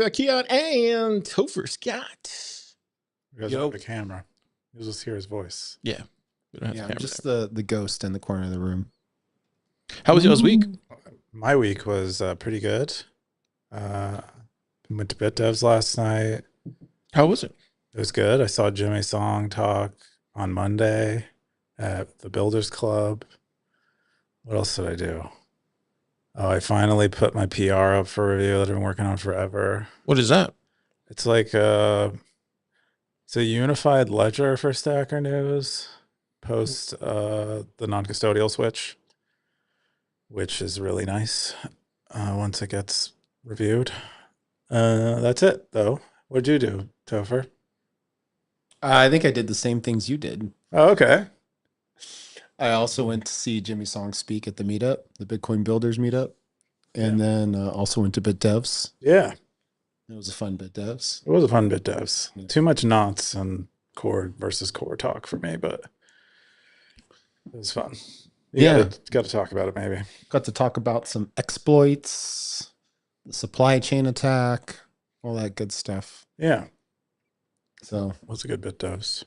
Keyan and Topher Scott. You guys don't have a camera. You'll just hear his voice. Yeah. We don't have I'm just the ghost in the corner of the room. How was y'all's week? My week was pretty good. Went to BitDevs last night. How was it? It was good. I saw Jimmy Song talk on Monday at the Builders Club. What else did I do? Oh, I finally put my PR up for review that I've been working on forever. What is that? It's like it's a unified ledger for Stacker.News post the non-custodial switch, which is really nice once it gets reviewed. That's it, though. What'd you do, Topher? I think I did the same things you did. Oh, okay. I also went to see Jimmy Song speak at the meetup, the Bitcoin Builders meetup, and then also went to BitDevs. Yeah. It was a fun BitDevs. It was a fun BitDevs. Yeah. Too much knots and core versus core talk for me, but it was fun. You got to talk about it maybe. Got to talk about some exploits, the supply chain attack, all that good stuff. Yeah. So It was a good BitDevs.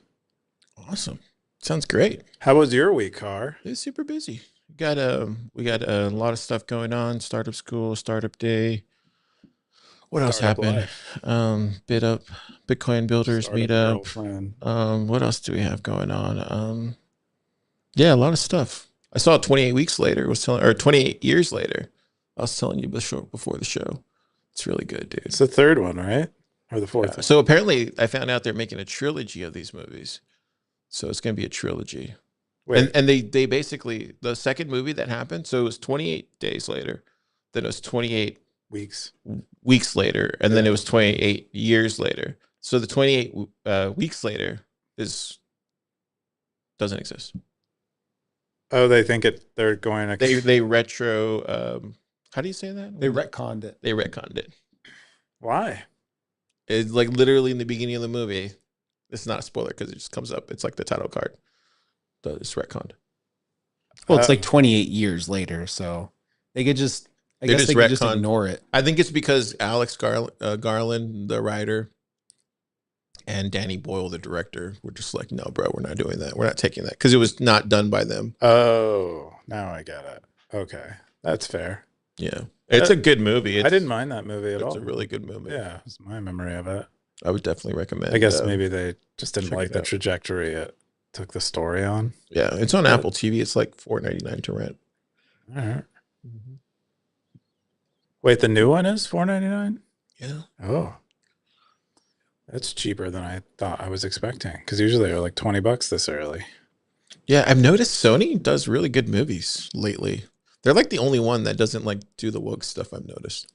Awesome. Sounds great. How was your week, Car? It's super busy. We got a lot of stuff going on. Startup school, startup day. What else happened? Bitcoin Builders Startup meetup. girlfriend. What else do we have going on? Yeah, a lot of stuff. I saw 28 weeks later. Was telling, or 28 years later. I was telling you before the show. It's really good, dude. It's the third one, right? Or the fourth one? So apparently, I found out they're making a trilogy of these movies. So it's going to be a trilogy. Wait. And they basically, the second movie that happened, so it was 28 days later. Then it was 28 weeks later. And then it was 28 years later. So the 28 weeks later doesn't exist. Oh, they think they're going to... They retro... how do you say that? they retconned it. They retconned it. Why? It's like literally in the beginning of the movie. It's not a spoiler because it just comes up. It's like the title card. It's retconned. Well, it's like 28 years later, so they could just... I guess they could just ignore it. I think it's because Alex Garland, the writer, and Danny Boyle, the director, were just like, no, bro, we're not doing that. We're not taking that. Because it was not done by them. Oh, now I get it. Okay. That's fair. Yeah. It's a good movie. I didn't mind that movie at all. It's a really good movie. Yeah, it's my memory of it. I would definitely recommend. I guess maybe they just didn't like the out. trajectory it took the story on. Yeah, it's on Apple TV. It's like $4.99 to rent. All right. Mm-hmm. Wait, the new one is $4.99? Yeah. Oh. That's cheaper than I thought I was expecting. Because usually they're like $20 this early. Yeah, I've noticed Sony does really good movies lately. They're like the only one that doesn't like do the woke stuff, I've noticed.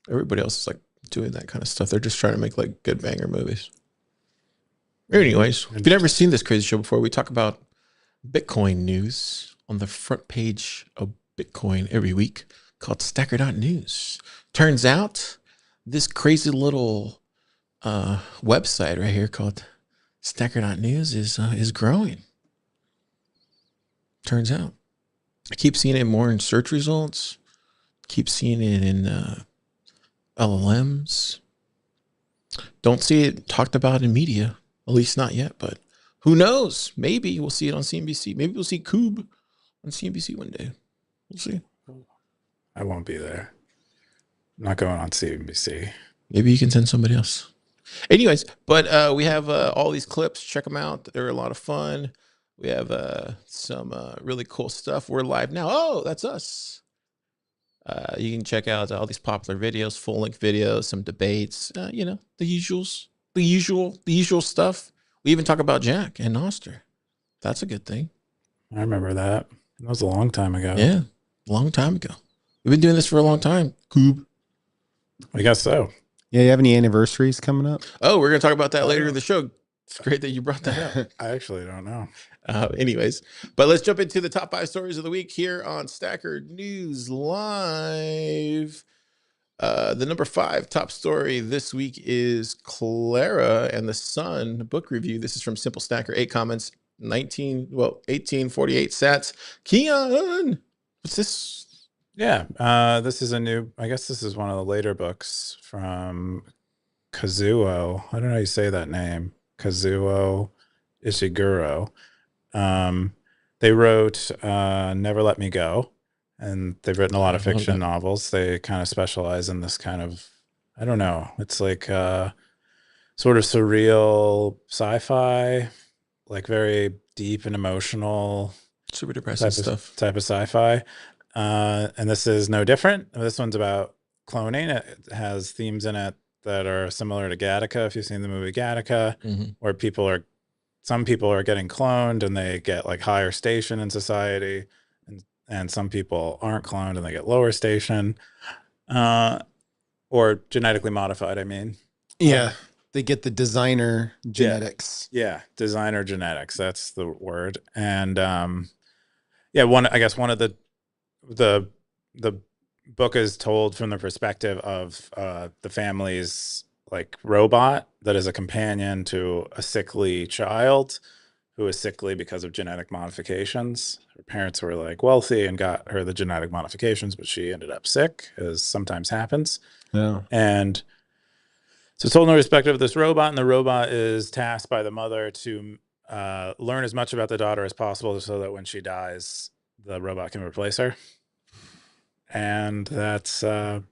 Everybody else is like doing that kind of stuff. They're just trying to make like good banger movies. Anyways, if you've never seen this crazy show before, we talk about Bitcoin news on the front page of Bitcoin every week called Stacker.News. Turns out this crazy little website right here called Stacker.News is growing. Turns out. I keep seeing it more in search results. Keep seeing it in LLMs. Don't see it talked about in media, at least not yet. But who knows? Maybe we'll see it on CNBC. Maybe we'll see Coob on CNBC one day. We'll see. I won't be there. I'm not going on CNBC. Maybe you can send somebody else. Anyways, but we have all these clips. Check them out. They're a lot of fun. We have some really cool stuff. We're live now. Oh, that's us. You can check out all these popular videos, full-length videos, some debates, you know, the usual stuff. We even talk about Jack and Noster. That's a good thing. I remember that. That was a long time ago. Yeah, long time ago. We've been doing this for a long time. Coob. I guess so. Yeah, you have any anniversaries coming up? Oh, we're going to talk about that later in the show. It's great that you brought that up. I actually don't know. Anyways, but let's jump into the top 5 stories of the week here on Stacker.News Live. The number 5 top story this week is Klara and the Sun book review. This is from Simple Stacker. 8 comments, 1848 sats. Keyan, what's this? Yeah. This is I guess this is one of the later books from Kazuo. I don't know how you say that name. Kazuo Ishiguro. They wrote Never Let Me Go, and they've written a lot of fiction novels. They kind of specialize in this kind of, I don't know, it's like sort of surreal sci-fi, like very deep and emotional, super depressing stuff. Type of sci-fi. And this is no different. This one's about cloning. It has themes in it that are similar to Gattaca, if you've seen the movie Gattaca, where some people are getting cloned and they get like higher station in society, and some people aren't cloned and they get lower station, or genetically modified, I mean. Yeah. They get the designer genetics. Yeah, designer genetics. That's the word. And I guess one of the book is told from the perspective of the family's like robot that is a companion to a sickly child who is sickly because of genetic modifications. Her parents were like wealthy and got her the genetic modifications, but she ended up sick, as sometimes happens. Yeah. And so it's told in the perspective of this robot, and the robot is tasked by the mother to learn as much about the daughter as possible so that when she dies, the robot can replace her. And that's the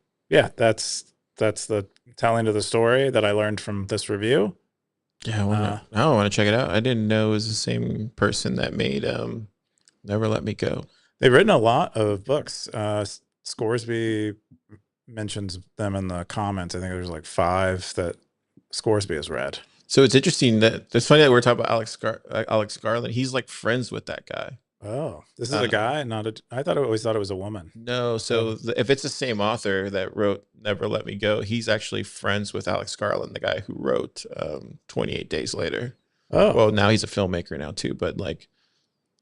telling of the story that I learned from this review. Yeah, I want to check it out. I didn't know it was the same person that made Never Let Me Go. They've written a lot of books. Scoresby mentions them in the comments. I think there's like 5 that Scoresby has read. So it's interesting that it's funny that we're talking about Alex Garland. He's like friends with that guy. Oh, this is a guy, I always thought it was a woman. No, so if it's the same author that wrote Never Let Me Go, he's actually friends with Alex Garland, the guy who wrote 28 Days Later. Oh, well, now he's a filmmaker now too. But like,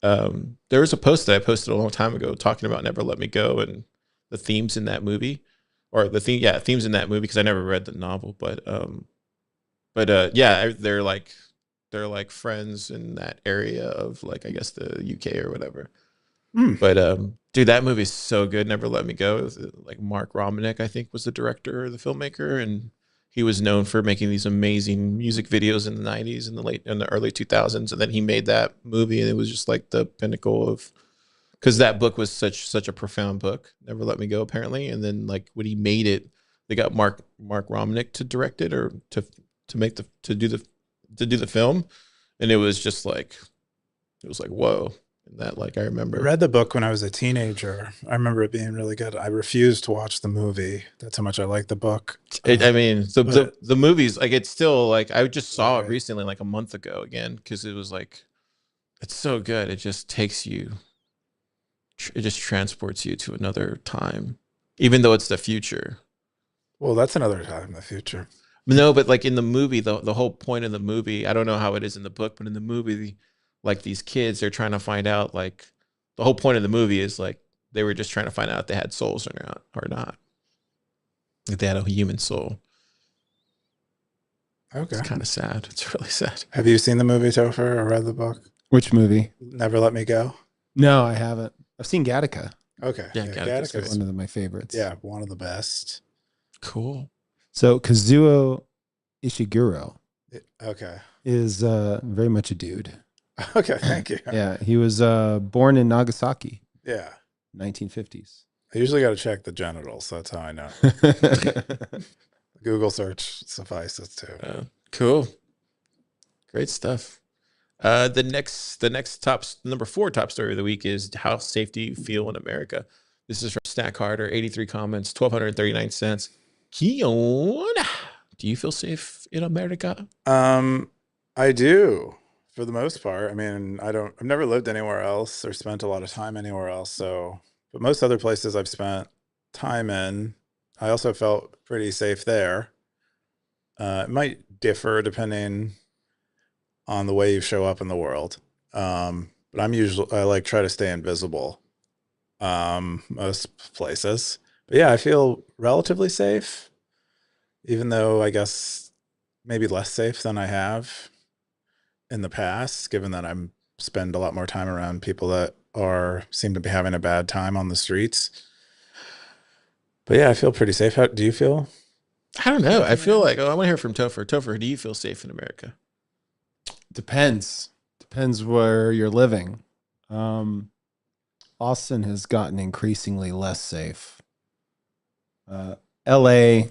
there was a post that I posted a long time ago talking about Never Let Me Go and the themes in that movie, or themes in that movie, because I never read the novel, but yeah, they're like friends in that area of like, I guess, the UK or whatever. But dude, that movie is so good. Never Let Me Go. It was like Mark Romanek, I think, was the director or the filmmaker, and he was known for making these amazing music videos in the 90s and the early 2000s, and then he made that movie, and it was just like the pinnacle of, because that book was such a profound book, Never Let Me Go, apparently. And then like when he made it, they got Mark Romanek to direct it, or to do the film, and it was just like, whoa. And that, like, I remember, I read the book when I was a teenager. I remember it being really good. I refused to watch the movie. That's how much I liked the book. I mean, the movies, like, it's still like, I just saw it recently, like a month ago again, because it was like, it's so good. It just takes you, it just transports you to another time, even though it's the future. Well, that's another time in the future. No, but like in the movie, the whole point of the movie, I don't know how it is in the book, but in the movie, like these kids, they're trying to find out, like, the whole point of the movie is like, they were just trying to find out if they had souls or not. If they had a human soul. Okay. It's kind of sad. It's really sad. Have you seen the movie, Topher, or read the book? Which movie? Never Let Me Go? No, I haven't. I've seen Gattaca. Okay. Yeah, Gattaca's one of my favorites. Yeah, one of the best. Cool. So Kazuo Ishiguro Okay. is very much a dude. Okay, thank you. Yeah, he was born in Nagasaki. Yeah. 1950s. I usually got to check the genitals. That's how I know. Google search suffices too. Cool. Great stuff. The next number 4 top story of the week is how safe do you feel in America? This is from Stack Harder, 83 comments, 1,239 cents. Keyan, do you feel safe in America? I do, for the most part. I mean, I've never lived anywhere else or spent a lot of time anywhere else. So, but most other places I've spent time in, I also felt pretty safe there. It might differ depending on the way you show up in the world. But I like try to stay invisible, most places. But yeah, I feel relatively safe, even though I guess maybe less safe than I have in the past, given that I'm spend a lot more time around people that seem to be having a bad time on the streets. But yeah, I feel pretty safe. How do you feel? I don't know. I feel like, I want to hear from Topher. Topher, do you feel safe in America? Depends. Depends where you're living. Austin has gotten increasingly less safe. LA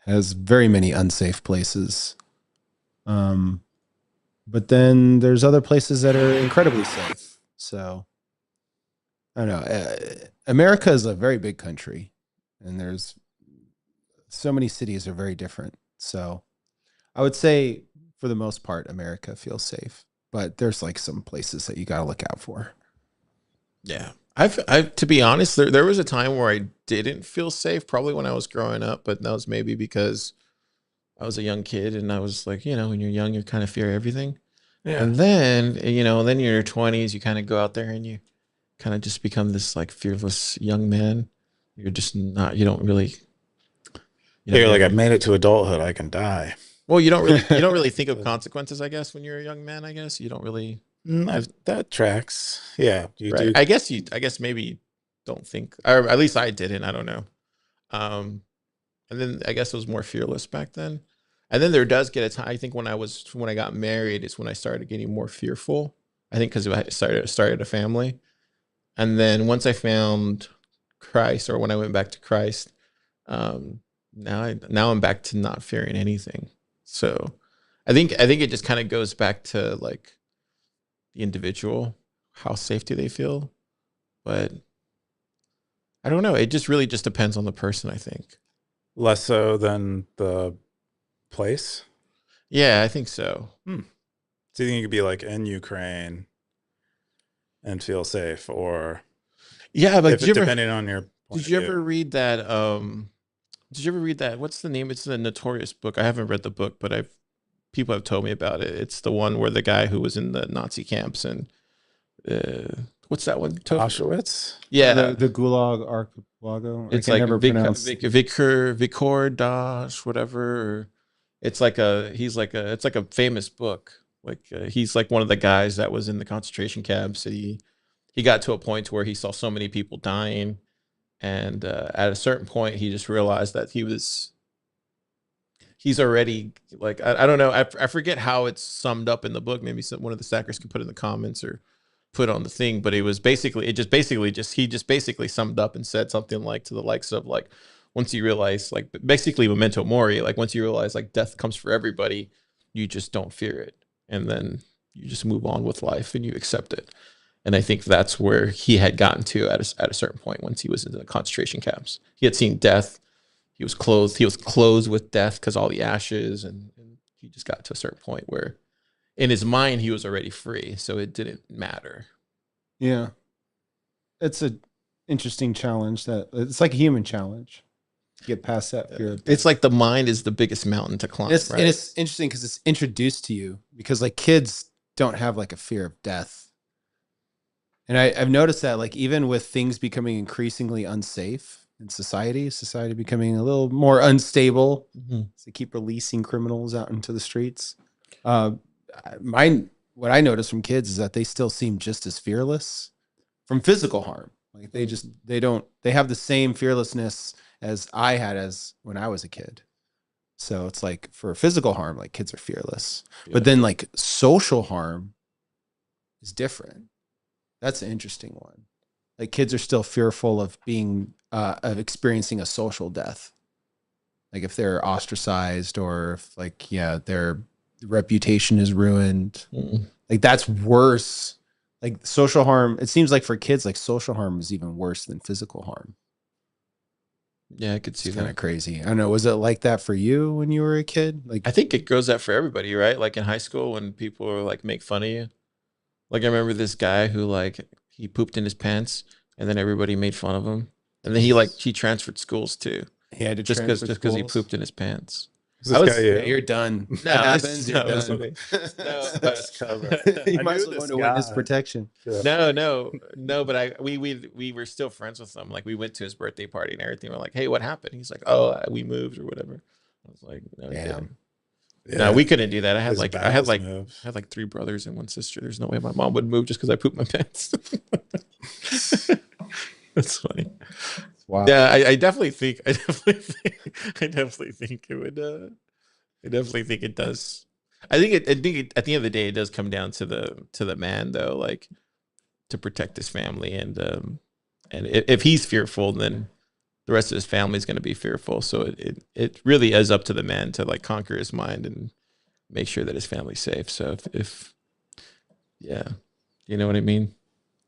has very many unsafe places. But then there's other places that are incredibly safe. So I don't know. America is a very big country, and there's so many cities are very different. So I would say for the most part, America feels safe, but there's like some places that you got to look out for. Yeah. To be honest, there was a time where I didn't feel safe, probably when I was growing up, but that was maybe because I was a young kid and I was like, when you're young, you kind of fear everything. Yeah. And then, then you're in your 20s, you kind of go out there and you kind of just become this like fearless young man. You're just not, you don't really. You're like, I've made it to adulthood. I can die. Well, you don't really think of consequences, I guess, when you're a young man, I guess. You don't really. That tracks. Yeah. You Right. do. I guess maybe you don't think, or at least I didn't. I don't know. And then I guess it was more fearless back then. And then there does get a time. I think when I got married is when I started getting more fearful. I think because I started a family. And then once I found Christ, or when I went back to Christ, now I'm back to not fearing anything. So I think it just kind of goes back to like the individual, how safe do they feel? But I don't know. It just really just depends on the person, I think. Less so than the place? Yeah, I think so. So you think you could be like in Ukraine and feel safe, or yeah, but depending on your point did you of view. ever read that? Did you ever read that? What's the name? It's a notorious book. I haven't read the book, but people have told me about it. It's the one where the guy who was in the Nazi camps and what's that one? Auschwitz? Yeah, the Gulag Archipelago. it's I like can never pronounce. Viktor Dash, whatever. Or it's like it's like a famous book. Like he's like one of the guys that was in the concentration camps. He got to a point where he saw so many people dying, and at a certain point, he just realized that he's already like I don't know. I forget how it's summed up in the book. Maybe one of the stackers can put in the comments or put on the thing. But he just basically summed up and said something like to the likes of like, once you realize like basically memento mori, like once you realize like death comes for everybody, you just don't fear it, and then you just move on with life and you accept it. And I think that's where he had gotten to at a certain point once he was in the concentration camps. He had seen death. He was clothed with death because all the ashes, and he just got to a certain point where in his mind he was already free, so it didn't matter. Yeah. It's an interesting challenge. That it's like a human challenge. Get past that fear. It's like the mind is the biggest mountain to climb. And it's interesting because it's introduced to you, because like kids don't have like a fear of death. And I've noticed that like even with things becoming increasingly unsafe in society becoming a little more unstable, they keep releasing criminals out into the streets. What I notice from kids is that they still seem just as fearless from physical harm. Like they have the same fearlessness as I had as when I was a kid. So it's like for physical harm, like kids are fearless, but then like social harm is different. That's an interesting one. Like kids are still fearful of of experiencing a social death. Like if they're ostracized, or if like, their reputation is ruined. Like that's worse. Like social harm, it seems like for kids, like social harm is even worse than physical harm. Yeah, I could see that. Kind of crazy. I don't know. Was it like that for you when you were a kid? Like I think it goes that for everybody, right? Like in high school when people are like make fun of you. Like I remember this guy who like he pooped in his pants, and then everybody made fun of him, and then he transferred schools too. he had to just because he pooped in his pants. You're done. No, that happens. You're no, done. Best cover. You might as well go into witness protection. Yeah. No. But we were still friends with him. Like we went to his birthday party and everything. We're like, hey, what happened? He's like, oh, we moved or whatever. I was like, no, damn. Yeah. No, we couldn't do that. I had like 3 brothers and 1 sister. There's no way my mom would move just because I pooped my pants. That's funny. Wow. Yeah, I definitely think I definitely think it would. I definitely think it does. I think at the end of the day, it does come down to the man though, like to protect his family, and if he's fearful, then the rest of his family is going to be fearful. So it really is up to the man to like conquer his mind and make sure that his family's safe. So if yeah, you know what I mean?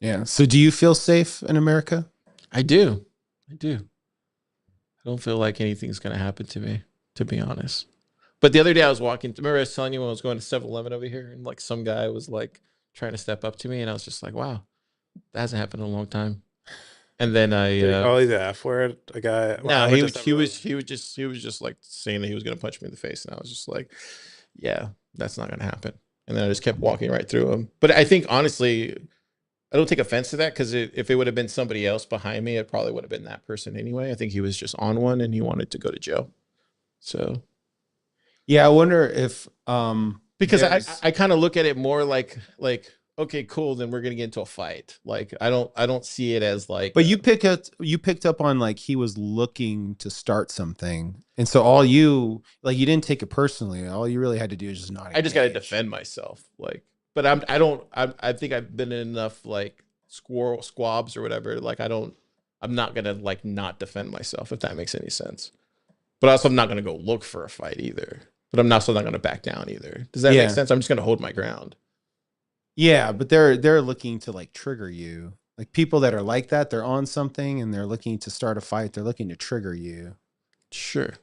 Yeah. So do you feel safe in America? I do. I do. I don't feel like anything's going to happen to me, to be honest. But the other day I was walking, remember I was telling you when I was going to 7-Eleven over here and like some guy was like trying to step up to me and I was just like, wow, that hasn't happened in a long time. And then Oh, he's the F word, a guy. no, he was just like saying that he was going to punch me in the face. And I was just like, yeah, that's not going to happen. And then I just kept walking right through him. But I think honestly, I don't take offense to that because if it would have been somebody else behind me, it probably would have been that person anyway. I think he was just on one and he wanted to go to jail. So Yeah, I wonder if because there's- I kind of look at it more like okay, cool, then we're gonna get into a fight. Like I don't see it as like. But you picked up on like he was looking to start something, and so all you like you didn't take it personally. All you really had to do is just not. I just got to engage. defend myself, like. But I think I've been in enough like squabs or whatever. Like I'm not gonna like not defend myself if that makes any sense. But also I'm not gonna go look for a fight either. But I'm also not gonna back down either. Does that Yeah. make sense? I'm just gonna hold my ground. Yeah, but they're looking to like trigger you. Like people that are like that, they're on something and they're looking to start a fight. They're looking to trigger you. Sure.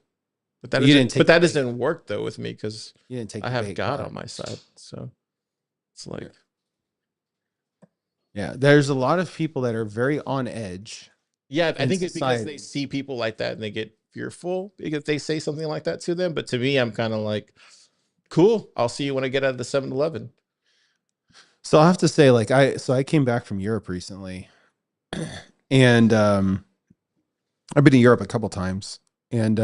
But You didn't take but that the doesn't work though with me because You didn't take. I the have bait God part. on my side. So it's like Yeah, there's a lot of people that are very on edge. yeah, I in think it's because society. they see people like that and they get fearful because they say something like that to them. But to me, I'm kind of like, cool. I'll see you when I get out of the 7-Eleven. So I have to say, like I came back from Europe recently, and I've been to Europe a couple times, and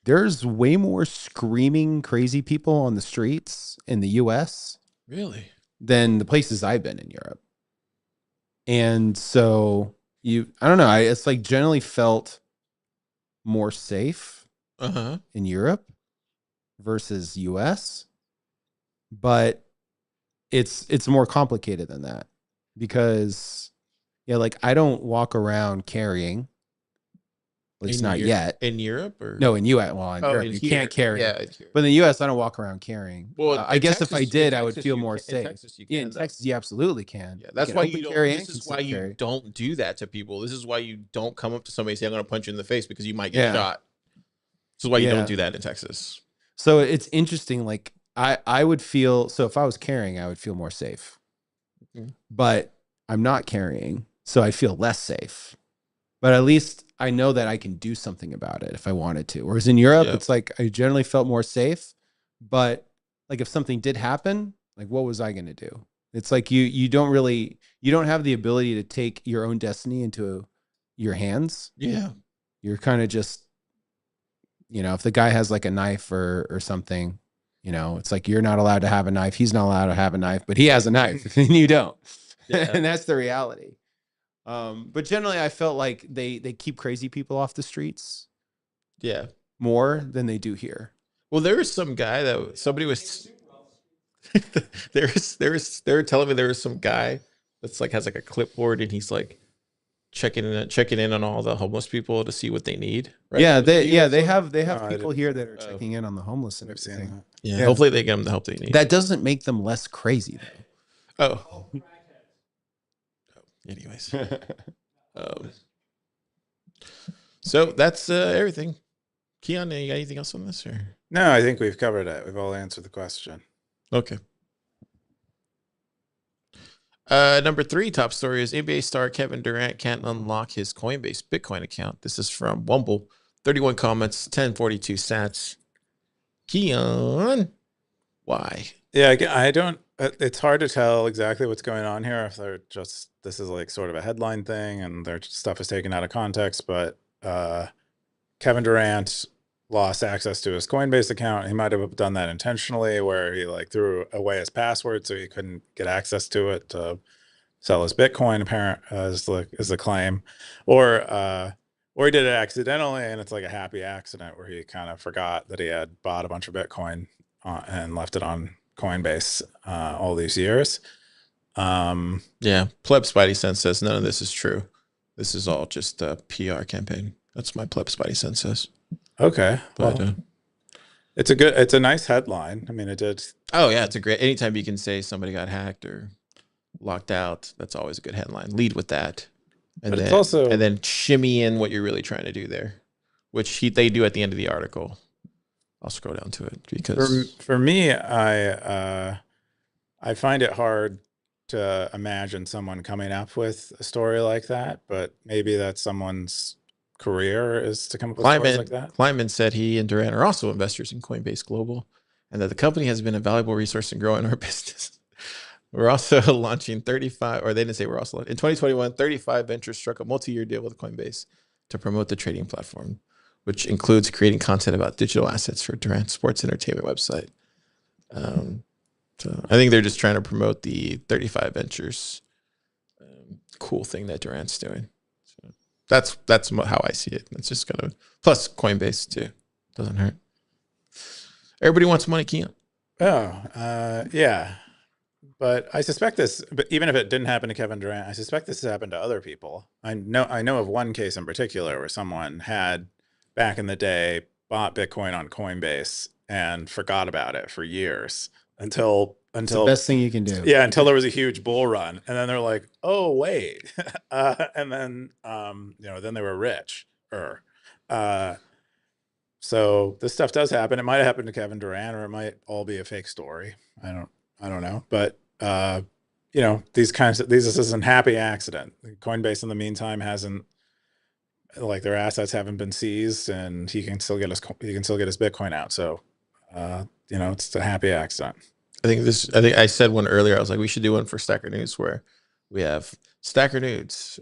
there's way more screaming crazy people on the streets in the U.S. Really? than the places I've been in Europe. And so I don't know, it's like generally felt more safe Uh-huh. in Europe versus US, but it's more complicated than that because yeah, like I don't walk around carrying, at least not yet. In Europe or No, in US, well, in Europe in you here. can't carry. Yeah, in here. But in the US, I don't walk around carrying. Well, I in guess if I Texas- did, in I would Texas feel you more can- safe. In Texas, you Yeah, can, in though. Texas, you absolutely can. Yeah, that's You can why open you don't. carry and This is why concealed you carry. don't do that to people. This is why you don't come up to somebody and say, "I'm going to punch you in the face" because you might get Yeah. shot. This is why you Yeah. don't do that in Texas. So it's interesting. Like I would feel, so if I was carrying, I would feel more safe, Mhm. but I'm not carrying, so I feel less safe. But at least I know that I can do something about it if I wanted to. Whereas in Europe, Yeah. it's like I generally felt more safe, but like if something did happen, like what was I going to do? It's like you don't have the ability to take your own destiny into your hands. Yeah. You're kind of just, if the guy has like a knife or something, it's like you're not allowed to have a knife. He's not allowed to have a knife, but he has a knife and you don't. Yeah. And that's the reality. But generally I felt like they keep crazy people off the streets Yeah. more than they do here. Well, there was some guy that somebody was. They were telling me there was some guy that's like has like a clipboard and he's like checking in on all the homeless people to see what they need. Right? Yeah, Do you guys they know? have I people didn't- here that are Oh. checking in on the homeless and I've seen everything. that. Yeah. Yeah. Hopefully they get them the help they need. That doesn't make them less crazy though. Oh. Anyways. So that's everything. Keyan, you got anything else on this or? No, I think we've covered it. We've all answered the question. Okay. Number 3 top story is NBA star Kevin Durant can't unlock his Coinbase Bitcoin account. This is from Wumbo. 31 comments, 1042 sats. Keyan, why? Yeah, I don't. It's hard to tell exactly what's going on here. If they're just this is like sort of a headline thing, and their stuff is taken out of context. But Kevin Durant lost access to his Coinbase account. He might have done that intentionally, where he like threw away his password so he couldn't get access to it to sell his Bitcoin. Apparent is the claim, or or he did it accidentally, and it's like a happy accident where he kind of forgot that he had bought a bunch of Bitcoin and left it on Coinbase all these years. Yeah, Pleb Spidey Sense says none of this is true. This is all just a PR campaign. That's my Pleb Spidey Sense says. Okay, But well, it's a nice headline. I mean, it did. oh yeah, it's a great. Anytime you can say somebody got hacked or locked out, that's always a good headline. Lead with that, and But then it's also- and then shimmy in what you're really trying to do there, which they do at the end of the article. I'll scroll down to it because For me, I find it hard to imagine someone coming up with a story like that, but maybe that's someone's career is to come up with stories like that. Kleinman said he and Durant are also investors in Coinbase Global, and that the company has been a valuable resource in growing our business. We're also launching 35, or they didn't say we're also in 2021. 35 Ventures struck a multi-year deal with Coinbase to promote the trading platform, which includes creating content about digital assets for Durant's sports entertainment website. So I think they're just trying to promote the 35 Ventures cool thing that Durant's doing. So that's how I see it. It's just kind of plus Coinbase too. Doesn't hurt. Everybody wants money, Keyan. Oh, yeah. But I suspect this, but even if it didn't happen to Kevin Durant, I suspect this has happened to other people. I know of one case in particular where someone had back in the day bought Bitcoin on Coinbase and forgot about it for years until The best thing you can do. yeah, until there was a huge bull run, and then they're like, oh wait, and then then they were rich. So this stuff does happen. It might have happened to Kevin Durant, or it might all be a fake story. I don't know, but this is a happy accident. Coinbase in the meantime hasn't, like, their assets haven't been seized, and he can still get his Bitcoin out. So it's a happy accident. I think I said one earlier. I was like, we should do one for Stacker News where we have Stacker News.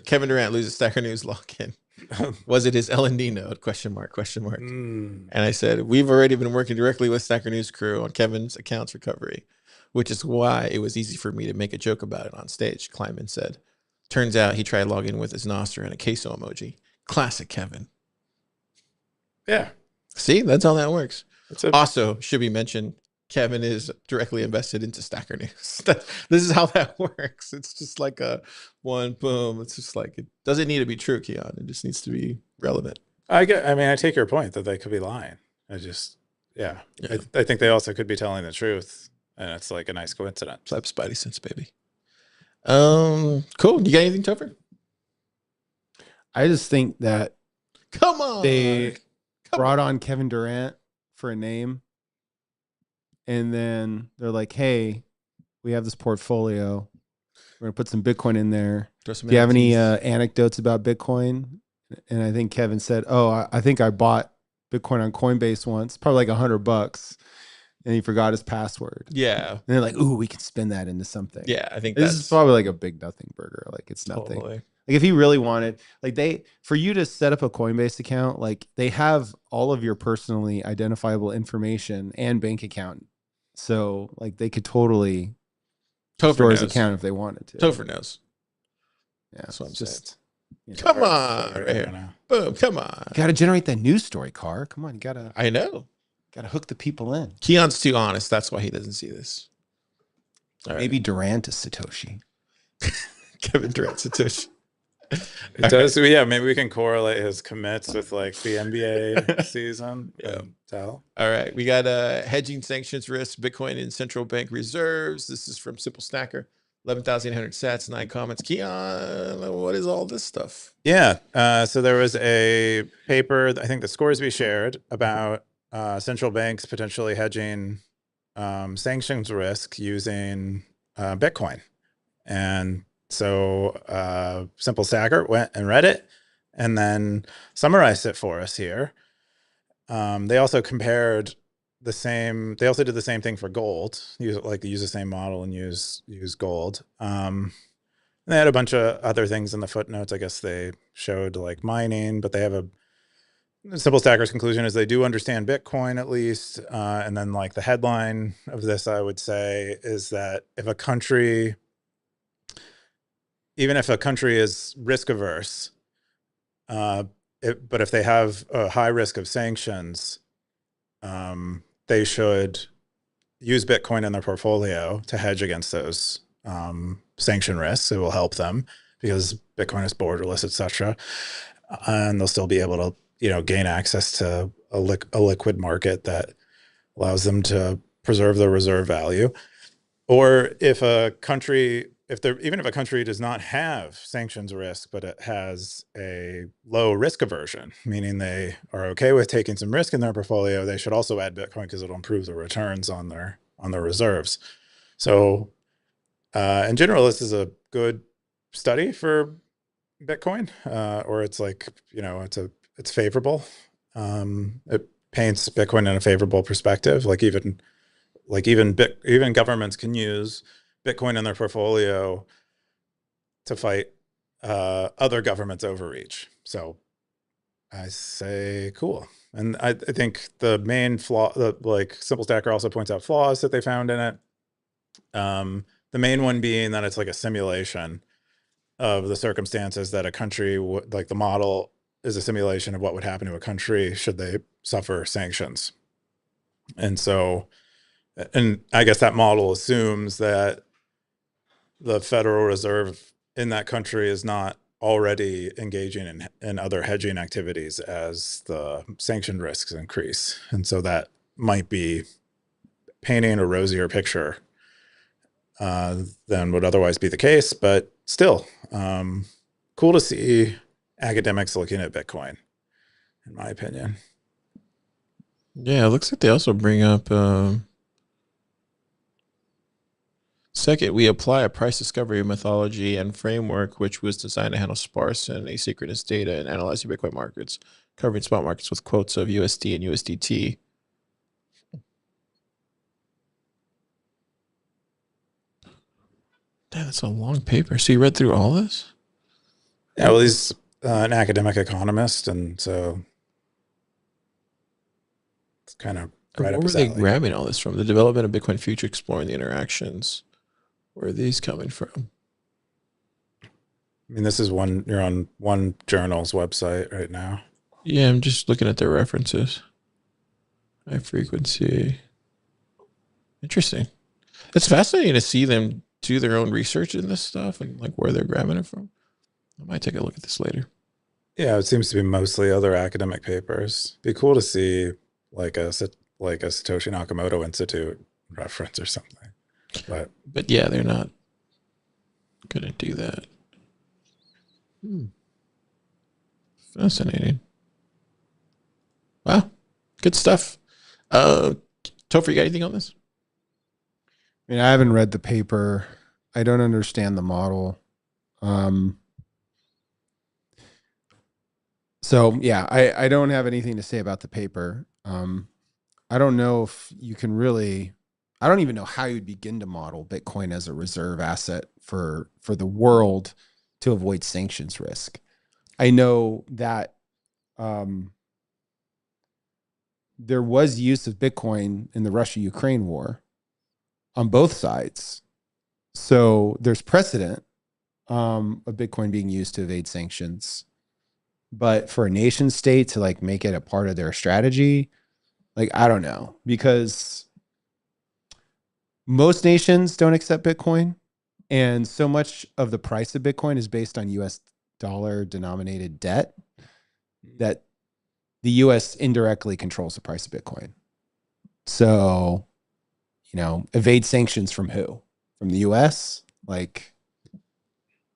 Kevin Durant loses Stacker News login. Was it his L&D node? Question mark. And I said, we've already been working directly with Stacker News crew on Kevin's accounts recovery, which is why it was easy for me to make a joke about it on stage. Kleinman said, turns out he tried logging with his Nostr and a queso emoji. Classic Kevin. Yeah. See, that's how that works. Also, should be mentioned, Kevin is directly invested into Stacker News. This is how that works. It's just like a one boom. It's just like, it doesn't need to be true, Keyan. It just needs to be relevant. I take your point that they could be lying. I think they also could be telling the truth, and it's like a nice coincidence. Pleb Spidey Sense, baby. Cool. You got anything, Topher? I just think that Come on. they brought on Kevin Durant for a name. And then they're like, hey, we have this portfolio. We're going to put some Bitcoin in there. Do you have any anecdotes about Bitcoin? And I think Kevin said, oh, I think I bought Bitcoin on Coinbase once, probably like $100. And he forgot his password. Yeah. And they're like, ooh, we can spin that into something. Yeah, I think this is probably like a big nothing burger. Like, it's nothing. Totally. Like, if he really wanted, like, for you to set up a Coinbase account, like, they have all of your personally identifiable information and bank account. So, like, they could totally store his account if they wanted to. Topher knows. Yeah, that's what I'm just saying. Come on, right here. Boom, come on. You got to generate that news story, Car. Come on, you got to. I know. Got to hook the people in. Keon's too honest. That's why he doesn't see this. Maybe Durant is Satoshi. Kevin Durant Satoshi. It does. Yeah, maybe we can correlate his commits with like the NBA season. Yeah. Tell. All right. We got hedging sanctions risk, Bitcoin in central bank reserves. This is from Simple Stacker. 11,800 sats, 9 comments. Keyan, what is all this stuff? Yeah. So there was a paper, I think the Scoresby shared, about central banks potentially hedging sanctions risk using Bitcoin. And so Simple Stacker went and read it and then summarized it for us here. They also compared they also did the same thing for gold. Use the same model and use gold. They had a bunch of other things in the footnotes. I guess they showed like mining, but they have Simple Stacker's conclusion is they do understand Bitcoin at least. And then like the headline of this, I would say, is that even if a country is risk averse, But if they have a high risk of sanctions, they should use Bitcoin in their portfolio to hedge against those sanction risks. It will help them because Bitcoin is borderless, etc. And they'll still be able to, gain access to a liquid market that allows them to preserve their reserve value. Or if a country does not have sanctions risk, but it has a low risk aversion, meaning they are okay with taking some risk in their portfolio, they should also add Bitcoin because it'll improve the returns on their reserves. So in general, this is a good study for Bitcoin, or it's like, it's favorable. It paints Bitcoin in a favorable perspective. Even governments can use Bitcoin in their portfolio to fight other governments' overreach. So I say cool. And I think the main flaw, Simple Stacker also points out flaws that they found in it. The main one being that it's like a simulation of the circumstances that a country would, like the model is a simulation of what would happen to a country should they suffer sanctions. And so, and I guess that model assumes that the Federal Reserve in that country is not already engaging in other hedging activities as the sanction risks increase. And so that might be painting a rosier picture than would otherwise be the case. But still, cool to see academics looking at Bitcoin, in my opinion. Yeah, it looks like they also bring up second, we apply a price discovery methodology and framework which was designed to handle sparse and asynchronous data and analyze the Bitcoin markets, covering spot markets with quotes of USD and USDT. Damn, that's a long paper. So you read through all this? Yeah, well, he's an academic economist, and so it's kind of right up Where were his they alley. grabbing all this from? The development of Bitcoin future, exploring the interactions. Where are these coming from? I mean, this is you're on one journal's website right now. Yeah, I'm just looking at their references. High frequency. Interesting. It's fascinating to see them do their own research in this stuff and like where they're grabbing it from. I might take a look at this later. Yeah, it seems to be mostly other academic papers. Be cool to see like a Satoshi Nakamoto Institute reference or something. But yeah, they're not gonna do that. Fascinating. Wow, good stuff. Topher, you got anything on this? I mean, I haven't read the paper. I don't understand the model. So yeah, I don't have anything to say about the paper. I don't know if you can really, I don't even know how you'd begin to model Bitcoin as a reserve asset for the world to avoid sanctions risk. I know that there was use of Bitcoin in the Russia-Ukraine war on both sides. So there's precedent of Bitcoin being used to evade sanctions. But for a nation state to like make it a part of their strategy, like, I don't know, because most nations don't accept Bitcoin. And so much of the price of Bitcoin is based on US dollar denominated debt that the US indirectly controls the price of Bitcoin. So, evade sanctions from who? From the US? Like,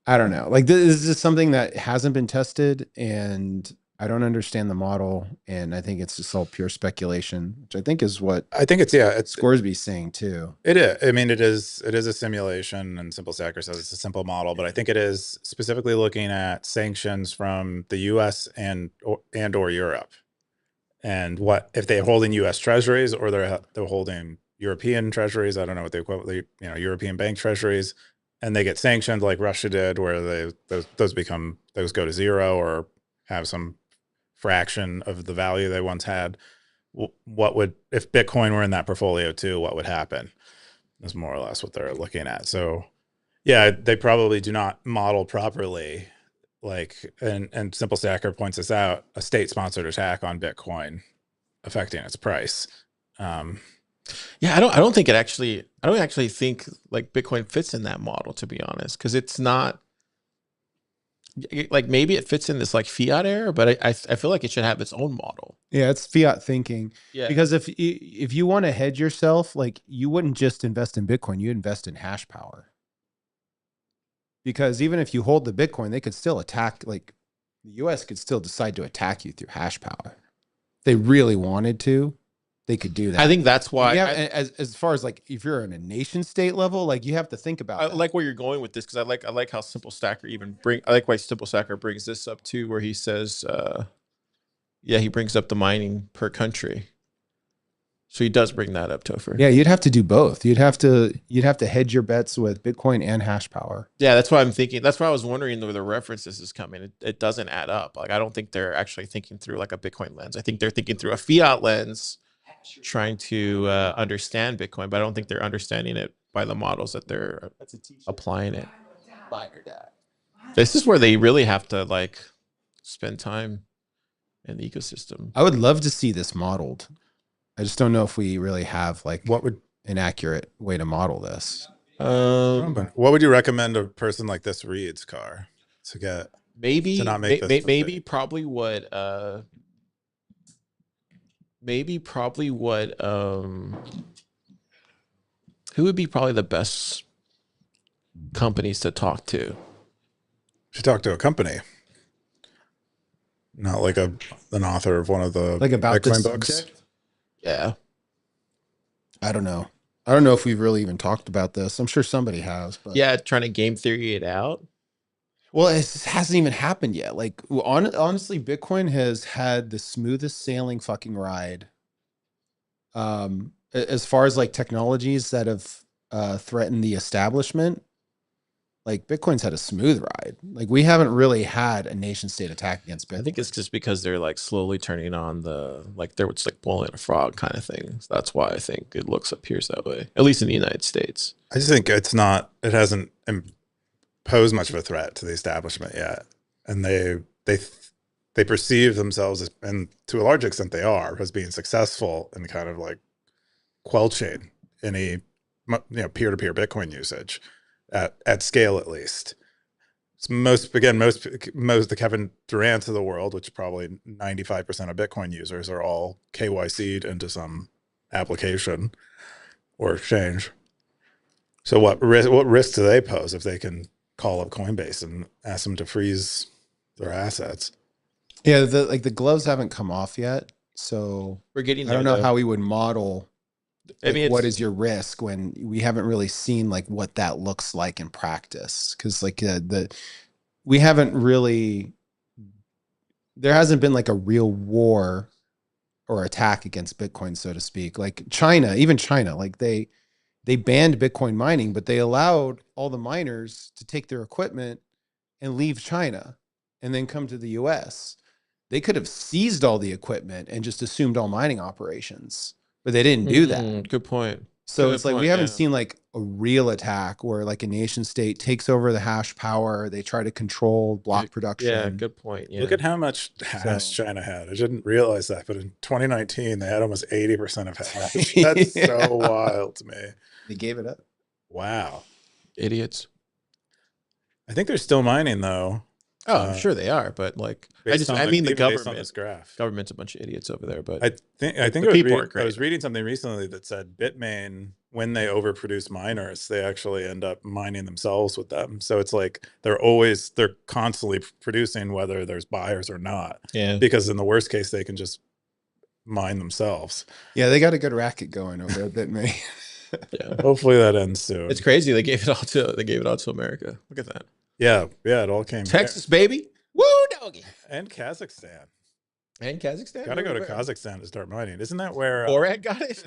I don't know. Like, this is just something that hasn't been tested, and I don't understand the model. And I think it's just all pure speculation, which I think is what it's Scoresby's saying too. It is. I mean, it is a simulation, and Simple Stacker says it's a simple model, but I think it is specifically looking at sanctions from the U.S. and or Europe, and what if they're holding U.S. treasuries or they're holding European treasuries. I don't know what they equivalent, European bank treasuries, and they get sanctioned like Russia did, where those go to zero or have some fraction of the value they once had. What would, if Bitcoin were in that portfolio too, what would happen? Is more or less what they're looking at. So yeah, they probably do not model properly like, and Simple Stacker points this out, a state-sponsored attack on Bitcoin affecting its price. Yeah, I don't think it actually. I don't actually think like Bitcoin fits in that model, to be honest, because it's not like, maybe it fits in this like fiat era, but I feel like it should have its own model. Yeah, it's fiat thinking. Yeah, Because if you want to hedge yourself, like you wouldn't just invest in Bitcoin, you invest in hash power. Because even if you hold the Bitcoin, they could still attack, like the US could still decide to attack you through hash power. If they really wanted to, they could do that. I think that's why. As far as like if you're in a nation state level, like you have to think about I that. like where you're going with this, because I like how Simple Stacker I like why Simple Stacker brings this up too, where he says, yeah, he brings up the mining per country. So he does bring that up, Topher. Yeah, you'd have to do both. You'd have to hedge your bets with Bitcoin and hash power. Yeah, that's why I'm thinking. That's why I was wondering where the references is coming. It doesn't add up. Like, I don't think they're actually thinking through like a Bitcoin lens. I think they're thinking through a fiat lens, trying to understand Bitcoin, but I don't think they're understanding it by the models that they're applying it. This is where they really have to like spend time in the ecosystem. I would love to see this modeled. I just don't know if we really have like an accurate way to model this. What would you recommend a person like this reads, Car, to get maybe to not make this maybe probably what who would be probably the best companies to talk to? You should talk to a company, not like an author of one of the Like about Bitcoin this books. subject? Yeah. I don't know. I don't know if we've really even talked about this. I'm sure somebody has. But Yeah, trying to game theory it out. well, it hasn't even happened yet. Like honestly, Bitcoin has had the smoothest sailing fucking ride. As far as like technologies that have threatened the establishment, like Bitcoin's had a smooth ride. Like we haven't really had a nation state attack against Bitcoin. I think it's just because they're like slowly turning on it's like boiling a frog kind of thing. So that's why I think it appears that way, at least in the United States. I just think it hasn't imposed much of a threat to the establishment yet. And they perceive themselves as, and to a large extent they are, as being successful in kind of like quelching any, peer-to-peer Bitcoin usage at scale, at least. It's most the Kevin Durants of the world, which probably 95% of Bitcoin users are all KYC'd into some application or exchange. So what risk do they pose if they can call up Coinbase and ask them to freeze their assets? Yeah, the gloves haven't come off yet, so We're getting I don't know how we would model. I mean, what is your risk when we haven't really seen like what that looks like in practice? Because like we haven't really, there hasn't been like a real war or attack against Bitcoin, so to speak. Like even China, like they banned Bitcoin mining, but they allowed all the miners to take their equipment and leave China and then come to the US. They could have seized all the equipment and just assumed all mining operations, but they didn't do that. Good point. So it's like we haven't seen like a real attack where like a nation state takes over the hash power. They try to control block production. Yeah, good point. Yeah. Look at how much hash China had. I didn't realize that, but in 2019 they had almost 80% of hash. That's so wild to me. They gave it up. Wow. Idiots. I think they're still mining though. Oh, I'm sure they are, but like the government's a bunch of idiots over there. But I think I was reading something recently that said Bitmain, when they overproduce miners, they actually end up mining themselves with them. So it's like they're constantly producing whether there's buyers or not. Yeah. Because in the worst case, they can just mine themselves. Yeah, they got a good racket going over at Bitmain. Yeah. Hopefully that ends soon. It's crazy. They gave it all to America. Look at that. Yeah, it all came Texas, baby. Woo, doggy. And Kazakhstan. Gotta go to Kazakhstan to start mining. Isn't that where Borat got it?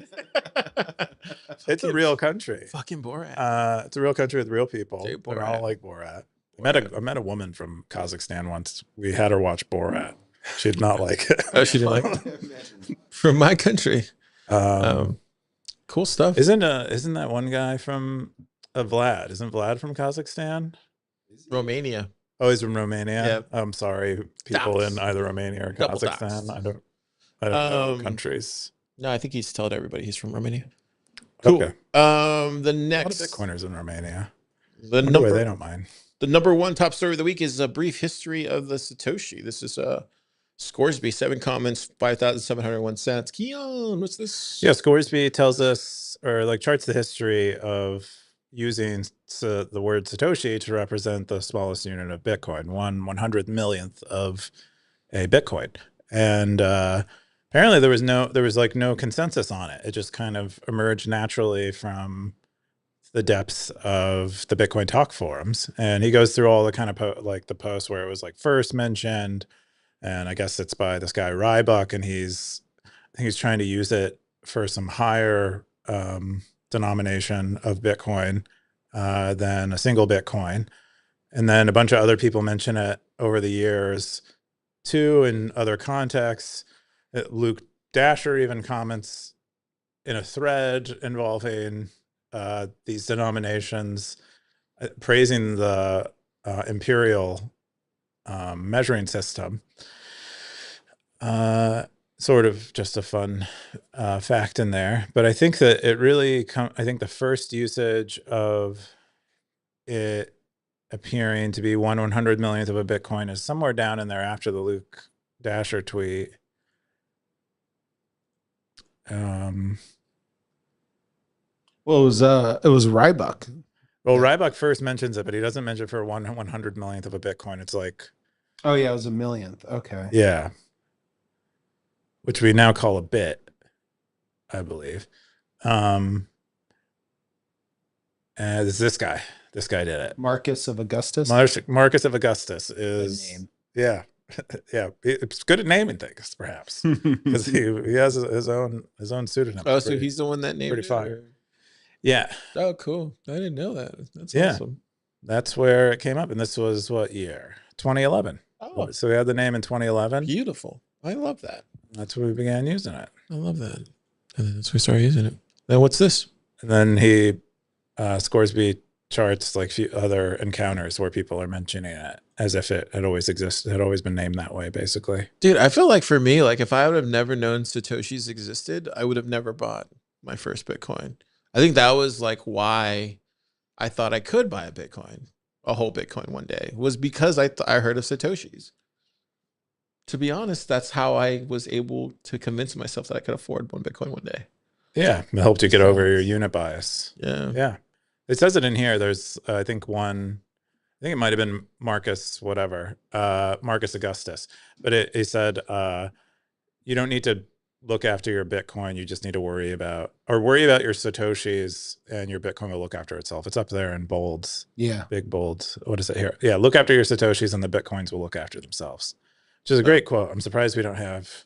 It's a real country. Fucking Borat. It's a real country with real people. Dude, They're all like Borat. I met a woman from Kazakhstan once. We had her watch Borat. She did not like it. Oh, she didn't like it? From my country. Cool stuff. Isn't that one guy from Vlad? Isn't Vlad from Kazakhstan? Romania. Oh, he's from Romania. Yeah. I'm sorry, people in Dots. either Romania or Double Kazakhstan. dots. I don't know countries. No, I think he's told everybody he's from Romania. Cool. Okay. The A lot of next Bitcoiners in Romania. the Wonder why number they don't mind. the number one top story of the week is a brief history of the Satoshi. This is Scoresby, 7 comments, 5,701 cents. Keyan, what's this? Yeah, Scoresby tells us, or like charts the history of using the word Satoshi to represent the smallest unit of Bitcoin, 1/100 millionth of a Bitcoin. And apparently there was like no consensus on it. It just kind of emerged naturally from the depths of the Bitcoin talk forums. And he goes through all the kind of like the posts where it was like first mentioned, and I guess it's by this guy Rybuck, and I think he's trying to use it for some higher denomination of Bitcoin than a single Bitcoin. And then a bunch of other people mention it over the years too in other contexts. Luke Dasher even comments in a thread involving these denominations, praising the imperial measuring system. Sort of just a fun fact in there. But I think that it really, I think the first usage of it appearing to be 1/100 millionth of a Bitcoin is somewhere down in there after the Luke Dasher tweet. Well, it was Rybuck. Well, Rybuck first mentions it, but he doesn't mention it for 1/100 millionth of a Bitcoin. It's like, Oh yeah, it was a millionth. Okay. yeah, which we now call a bit, I believe. And it's this guy. This guy did it. Marcus of Augustus. Marcus of Augustus is, Good name. yeah, yeah. It's good at naming things, perhaps, because he has his own pseudonym. Oh, so he's the one that named pretty it? fire. Or- Yeah, Oh, cool. I didn't know that. That's Yeah. awesome. that's where it came up, and this was what year? 2011. Oh, So we had the name in 2011. beautiful. I love that. That's when we began using it. I love that. And then that's when we started using it. Then what's this? And then he Scoresby charts like few other encounters where people are mentioning it as if it had always existed, had always been named that way, basically. Dude, I feel like for me, like if I would have never known Satoshis existed, I would have never bought my first Bitcoin. I think that was like why I thought I could buy a whole Bitcoin one day, was because I heard of Satoshis. To be honest, that's how I was able to convince myself that I could afford one Bitcoin one day. Yeah, it helped you get over your unit bias. Yeah. Yeah. It says it in here. There's, I think it might have been Marcus Augustus, but it said, you don't need to look after your Bitcoin. You just need to worry about your Satoshis, and your Bitcoin will look after itself. It's up there in bolds. Yeah. Big bolds. What is it here? Yeah. Look after your Satoshis and the Bitcoins will look after themselves, which is a great quote. I'm surprised we don't have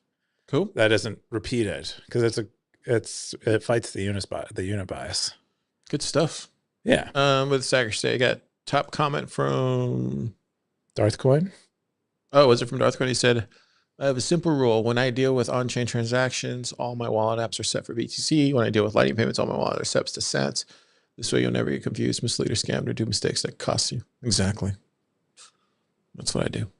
Cool. that isn't repeated, because it fights the unit bias. Good stuff. Yeah. With Stacker say, I got top comment from Darthcoin. Oh, was it from Darthcoin? He said, I have a simple rule. When I deal with on-chain transactions, all my wallet apps are set for BTC. When I deal with Lightning payments, all my wallet are set to cents. This way you'll never get confused, mislead, or scammed, or do mistakes that cost you. Exactly. That's what I do.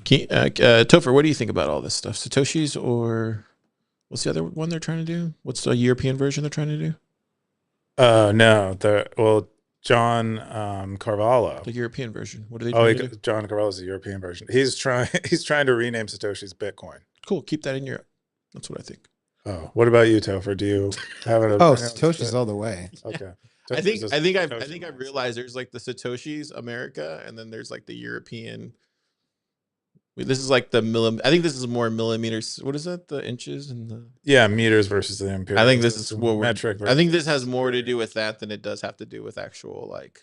Topher, what do you think about all this stuff? Satoshis, or what's the other one they're trying to do? What's the European version they're trying to do? No, John Carvalho. The European version. What are they trying to do? John Carvalho's the European version. He's trying to rename Satoshi's Bitcoin. Cool. Keep that in Europe. That's what I think. Oh, what about you, Topher? Do you have an Oh, Satoshi's all the way. Okay. I think I've Satoshi realized there's like the Satoshis America, and then there's like the European. This is like I think this is more millimeters. What is that? The inches and the meters versus the imperial. I think this is what metric. I think this has more to do with that than it does have to do with actual like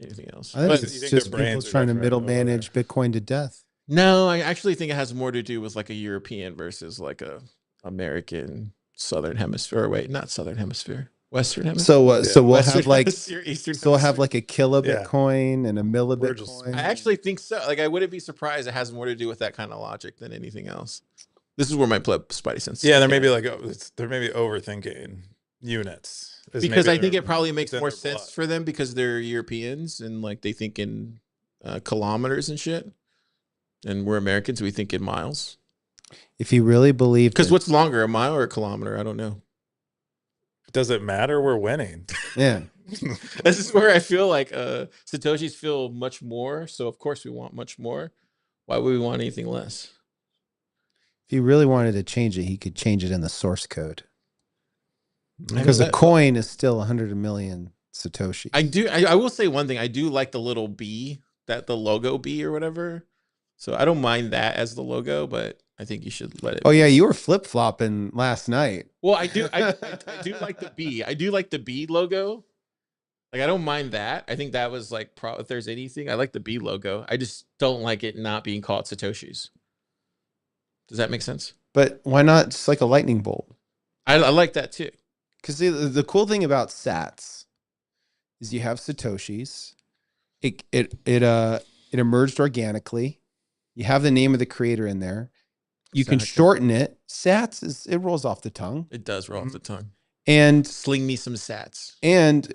anything else. I think But it's just people trying to middle manage Bitcoin to death. no, I actually think it has more to do with like a European versus like a American Southern Hemisphere. Or wait, not Southern Hemisphere. Western Hemisphere. So what? So we'll Western have like Hemisphere, Eastern so we'll have Hemisphere. like a kilo Yeah. Bitcoin and a milli We're just- Bitcoin. I actually think so. Like, I wouldn't be surprised. It has more to do with that kind of logic than anything else. This is where my spidey sense. Yeah, there may be overthinking units. Because I think it probably makes it's in more their sense blood. for them because they're Europeans and like they think in kilometers and shit. And we're Americans, we think in miles. If you really believe Because that, what's longer, a mile or a kilometer? I don't know. Does it matter? We're winning. yeah, This is where I feel like Satoshis feel much more. So of course we want much more. Why would we want anything less? if he really wanted to change it, he could change it in the source code. I Because know a that- coin is still 100 million Satoshi. I will say one thing. I do like the little B, the logo B or whatever. So I don't mind that as the logo, but I think you should let it. Oh be. yeah, you were flip flopping last night. Well, I do like the B. I do like the B logo. Like I don't mind that. I think that was like if there's anything, I like the B logo. I just don't like it not being called Satoshis. Does that make sense? But why not just like a lightning bolt? I like that too. Because the cool thing about Sats is you have Satoshis. It emerged organically. You have the name of the creator in there. You can Exactly. shorten it. Sats it rolls off the tongue. It does roll off the tongue. And Sling me some sats.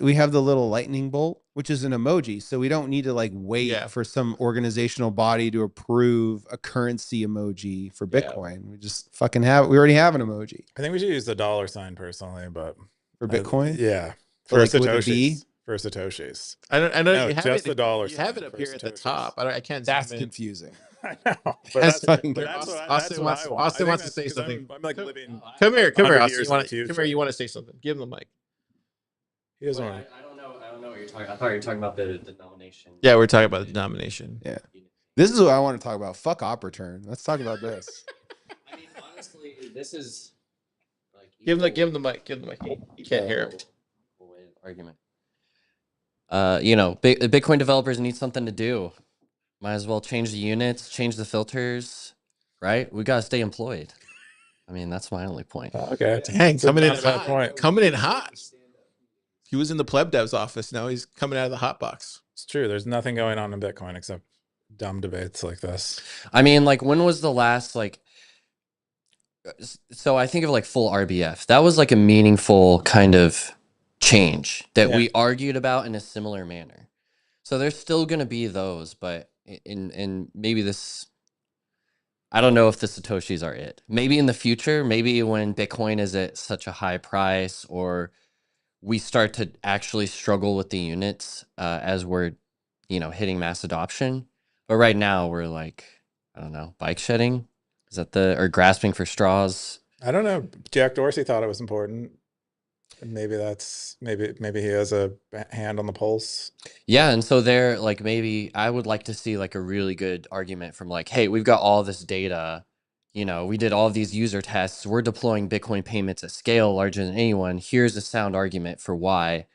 we have the little lightning bolt, which is an emoji. So we don't need to like wait for some organizational body to approve a currency emoji for Bitcoin. We just fucking we already have an emoji. I think we should use the $sign personally, but For Bitcoin? yeah. For For like with a B? Satoshis. For Satoshis. I know. No, You have just it, the $. You have it sign up for here at the Satoshis. top. I can't. That's zoom in. confusing. I know. But That's fucking but crazy. Austin what wants- I want. Austin I think wants to that's say 'cause something. I'm like living. Come here, 100 Austin. years You want in the to? Come future. here. You want to say something? Give him the mic. He doesn't Wait, want. I don't know. I don't know what you're talking. I thought you were talking about the denomination. Yeah, we're talking about the denomination. Yeah. This is what I want to talk about. Fuck op return. Let's talk about this. I mean, honestly, this is like Give him the mic. Give him the mic. He can't hear him. Argument. Bitcoin developers need something to do. Might as well change the units, change the filters, right? We gotta stay employed. I mean, that's my only point. Okay. Dang, coming in not a bad hot. point. Coming in hot. He was in the pleb dev's office. Now he's coming out of the hot box. It's true. There's nothing going on in Bitcoin except dumb debates like this. I mean, like, when was the last so I think of like full RBF. That was like a meaningful kind of change that we argued about in a similar manner. So there's still going to be those, but in maybe this, I don't know if the Satoshis are it. Maybe in the future, maybe when Bitcoin is at such a high price, or we start to actually struggle with the units as we're, hitting mass adoption. But right now we're like, I don't know, bike shedding. Is that or grasping for straws? I don't know. Jack Dorsey thought it was important. Maybe maybe he has a hand on the pulse. Yeah, and so there, like, maybe I would like to see like a really good argument from like, hey, we've got all this data, we did all of these user tests, we're deploying Bitcoin payments at scale larger than anyone. Here's a sound argument for why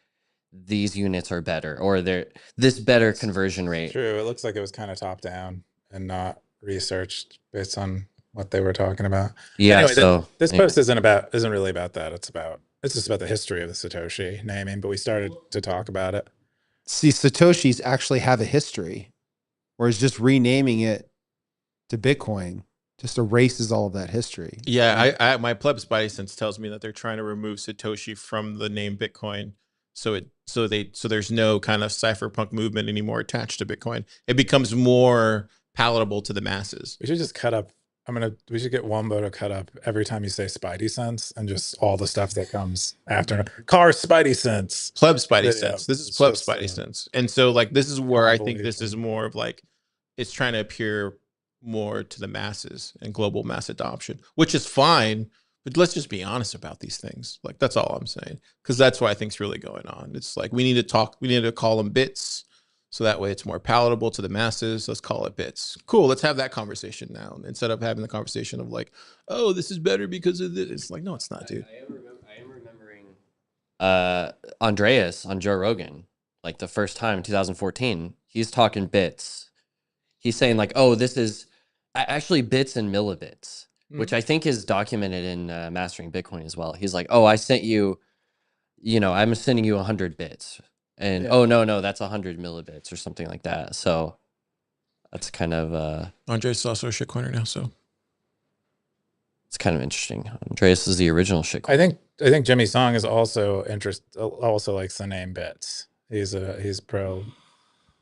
these units are better, or they're this better conversion rate. True. It looks like it was kind of top down and not researched based on what they were talking about. Yeah. Anyway, So this post isn't really about that. It's just about the history of the Satoshi naming, but we started to talk about it. See, Satoshis actually have a history, whereas just renaming it to Bitcoin just erases all of that history. Yeah, I my pleb spidey sense tells me that they're trying to remove Satoshi from the name Bitcoin. So there's no kind of cypherpunk movement anymore attached to Bitcoin. It becomes more palatable to the masses. We should just cut up. We should get Wumbo to cut up every time you say Spidey sense and just all the stuff that comes after. Car Spidey sense. Pleb spidey Yeah, sense. This is it's pleb just, spidey sense. And so like this is where I think this compilation. is more of like it's trying to appear more to the masses and global mass adoption, which is fine. But let's just be honest about these things. Like that's all I'm saying, because that's what I think's really going on. It's like we need to call them bits, so that way it's more palatable to the masses. Let's call it bits. Cool. Let's have that conversation now instead of having the conversation of like, oh, this is better because of this. It's like, no, it's not, dude. I am remembering Andreas on Joe Rogan, like the first time in 2014. He's talking bits. He's saying like, oh, this is actually bits and millibits, which I think is documented in Mastering Bitcoin as well. He's like, oh, I sent you, I'm sending you 100 bits. And oh, no, that's 100 millibits or something like that. So that's kind of Andre's also a shitcoiner now, so kind of interesting. Andreas is the original shitcoin. I think Jimmy Song is also also likes the name Bits. He's pro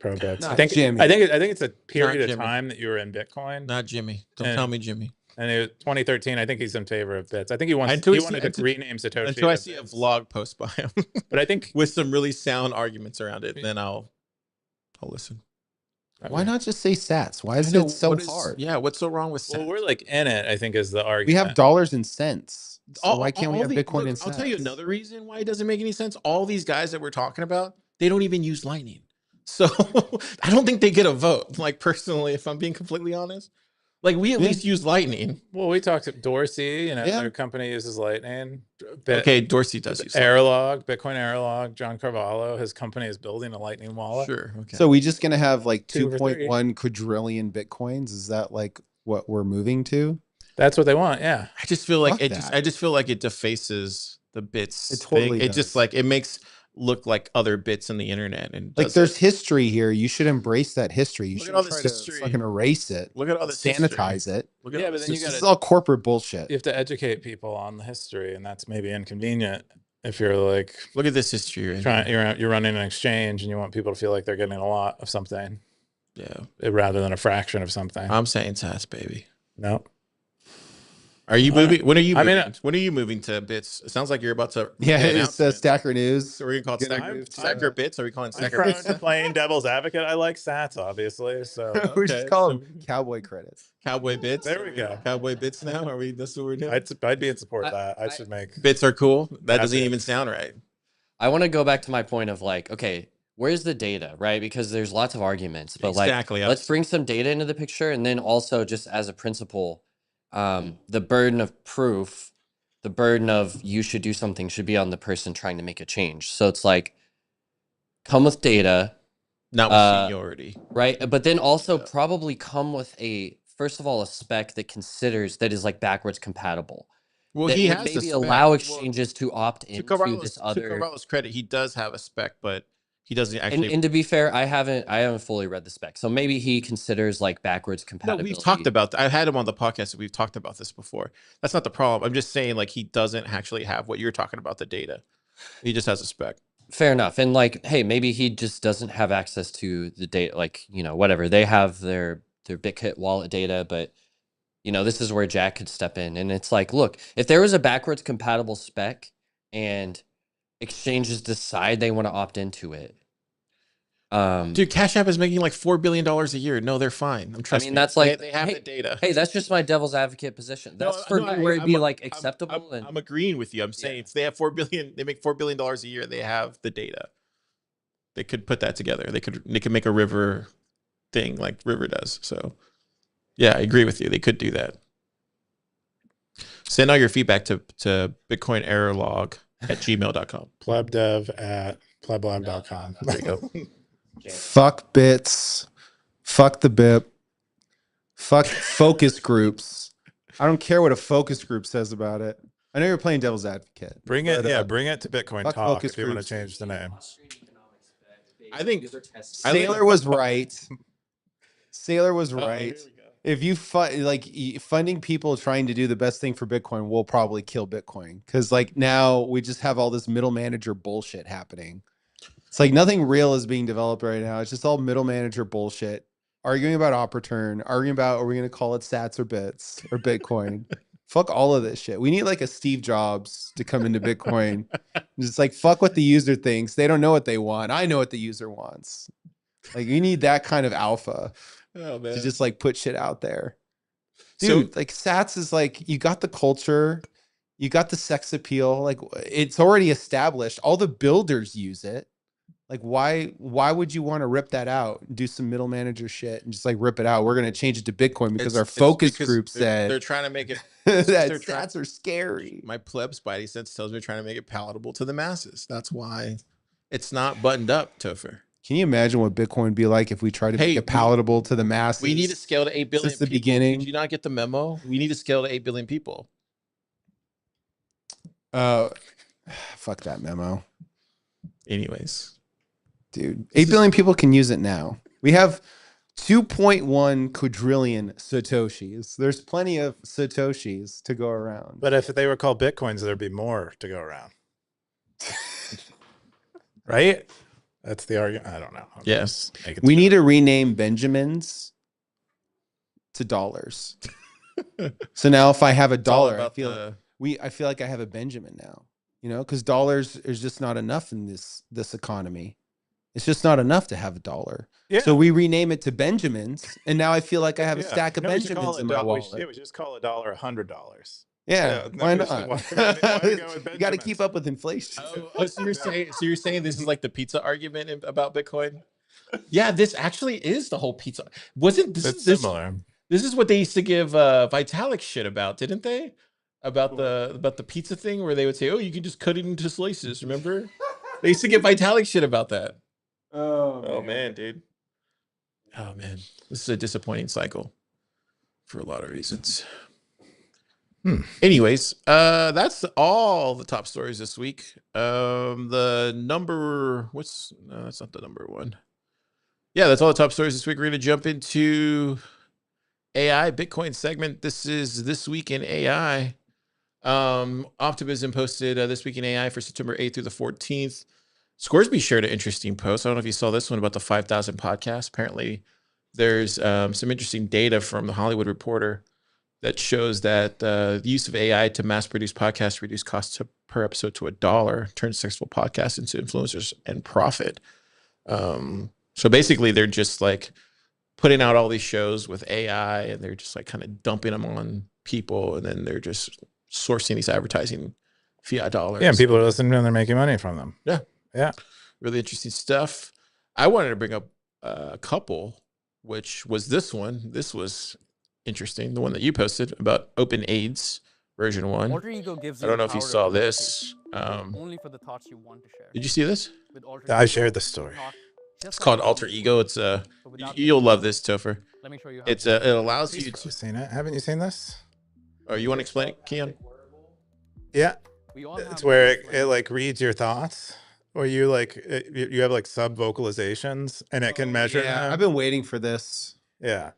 Bits. Not I think Jimmy. I think it's a period of Jimmy. time that you were in Bitcoin. Not Jimmy. Don't And- tell me Jimmy. And it was 2013. I think he's in favor of Bits. I think he wanted Until to rename Satoshi. Until I to see a Bits. vlog post by him But I think with some really sound arguments around it, then I'll listen. Why not just say sats? Why is I know, it so what is- hard? Yeah, what's so wrong with well, sats? we're like in it. I think is the argument. We have dollars and cents. So why can't we all have the- Bitcoin look, and sats? I'll tell you another reason why it doesn't make any sense. All these guys that we're talking about, they don't even use Lightning. So I don't think they get a vote. Like personally, if I'm being completely honest, like we at least use Lightning. Well, we talked to Dorsey. You know, Yeah. their company uses Lightning. Okay, Dorsey does use Lightning. Airlog, Bitcoin Airlog. John Carvalho, his company is building a Lightning wallet. Sure. Okay. So we just gonna have like 2 for 2.1 quadrillion Bitcoins? Is that like what we're moving to? That's what they want. Yeah. I just feel like Fuck it. Just that. I just feel like it defaces the bits. It totally thing. It does. just like it makes look like other bits in the internet and Like doesn't. there's history here. You should embrace that history. You Look at should all try this to history. fucking erase it. Look at all this sanitize it. Look at Yeah, all but this then you This history. is all corporate bullshit. You have to educate people on the history, and that's maybe inconvenient if you're like Look at this history. You're in. you're running an exchange and you want people to feel like they're getting a lot of something Yeah, rather than a fraction of something. I'm saying SaaS, baby. No. Are you moving? When are you? I mean, moving? When are you moving to bits? It sounds like you're about to. Yeah, make an it's announcement. Stacker.News. So we're gonna call it Gonna Stacker, move to- Stacker Bits. Are we calling it I'm Stacker prone Bits? to playing devil's advocate. I like sats, obviously. So We Okay, just call so- them cowboy credits. Cowboy Bits. There we go. Cowboy Bits. Now are we? That's what we're doing. I'd be in support of I- that. I I- should make. Bits are cool. That Yeah, doesn't even bits. sound right. I want to go back to my point of like, okay, where's the data, right? Because there's lots of arguments, but Exactly. like, let's bring some data into the picture, and then also just as a principle, the burden of proof, the burden of you should do something should be on the person trying to make a change. So it's like, come with data, Not with seniority. right? But then also Yeah. probably come with first of all, a spec that is like backwards compatible. Well, That he would has maybe the spec. allow Well, exchanges to opt to into this to other. Carvalho's credit, he does have a spec, but he doesn't And, actually. and to be fair, I haven't fully read the spec, so maybe he considers like backwards No, compatibility. we've talked about that. I've had him on the podcast. We've talked about this before. That's not the problem. I'm just saying, like, he doesn't actually have what you're talking about, the data. He just has a spec. Fair enough, and like, hey, maybe he just doesn't have access to the data. Like, whatever, they have their BitKit wallet data, but this is where Jack could step in, and it's like, look, if there was a backwards compatible spec and exchanges decide they want to opt into it. Dude, Cash App is making like $4 billion a year. No, they're fine. I'm trusting. that's like, they have hey, the data. Hey, that's just my devil's advocate position. No, That's for no, me where it'd be I'm- like I'm- acceptable. I'm agreeing with you. I'm saying if they have they make $4 billion a year. They have the data. They could put that together. They could make a River thing like River does. So, yeah, I agree with you. They could do that. Send all your feedback to bitcoinerrorlog@gmail.com. Plebdev@pleblab.com. There you go. Fuck bits. Fuck the BIP. Fuck focus groups. I don't care what a focus group says about it. I know you're playing devil's advocate. Bring it, But, bring it to Bitcoin fuck Talk focus if you want to groups. change the name. I think Sailor was right. Sailor was Oh, right. here we go. If you funding people trying to do the best thing for Bitcoin will probably kill Bitcoin, because like now we just have all this middle manager bullshit happening. It's like nothing real is being developed right now. It's just all middle manager bullshit. Arguing about op return, arguing about are we going to call it sats or bits or Bitcoin. Fuck all of this shit. We need like a Steve Jobs to come into Bitcoin. Just like fuck what the user thinks. They don't know what they want. I know what the user wants. Like you need that kind of alpha Oh man. to just like put shit out there. So- Dude, like sats is like you got the culture, you got the sex appeal, like it's already established. All the builders use it. Like why would you want to rip that out and do some middle manager shit and just like rip it out? We're going to change it to Bitcoin because our focus group they're said trying to make it. that they're trying- stats are scary. My pleb spidey sense tells me they're trying to make it palatable to the masses. That's why it's not buttoned up, Topher. Can you imagine what Bitcoin would be like if we tried to Hey, make it palatable to the masses? We need to scale to 8 billion Since the people. beginning. Did you not get the memo? We need to scale to 8 billion people. Fuck that memo. Anyways. Dude, 8 billion people can use it now. We have 2.1 quadrillion satoshis. There's plenty of satoshis to go around. But if they were called bitcoins, there'd be more to go around. Right? That's the argument. I don't know. Yes. We need to rename Benjamins to dollars. So now if I have a dollar, I feel like I have a Benjamin now, you know, because dollars is just not enough in this economy. It's just not enough to have a dollar. Yeah. So we rename it to Benjamins, and now I feel like I have a stack of Benjamins in my wallet. We should just call a dollar $100. Yeah, why not? You got to keep up with inflation. So you're saying this is like the pizza argument about Bitcoin? Yeah, this actually is the whole pizza. Wasn't this similar? This is what they used to give Vitalik shit about, didn't they? About the pizza thing where they would say, "Oh, you can just cut it into slices." Remember? They used to give Vitalik shit about that. Oh man, dude. Oh man, this is a disappointing cycle for a lot of reasons. Anyways, that's all the top stories this week. The number, that's not the number one. Yeah, that's all the top stories this week. We're gonna jump into AI Bitcoin segment. This is This Week in AI. Optimism posted This Week in AI for September 8th through the 14th. Scoresby shared an interesting post. I don't know if you saw this one about the 5,000 podcasts. Apparently, there's some interesting data from the Hollywood Reporter that shows that the use of AI to mass produce podcasts reduce costs per episode to $1, turns successful podcasts into influencers and profit. So basically, they're just like putting out all these shows with AI, and they're just like kind of dumping them on people, and then they're just sourcing these advertising fiat dollars. Yeah, and people are listening to them, they're making money from them. Yeah. Really interesting stuff. I wanted to bring up a couple, which was this one. This was interesting. The one that you posted about OpenAIDS version 1. Alter ego gives I don't know if you saw this. Only for the thoughts you want to share. Did you see this? I shared the story. It's called Alter Ego. It's you'll love this, Topher. Let me show you how. It allows you to. Seen it? Haven't you seen this? Oh, you want to explain it, Keyan? Yeah. We all It's have where things it like reads your thoughts, or you like you have like sub vocalizations, and it can measure them. I've been waiting for this. Yeah.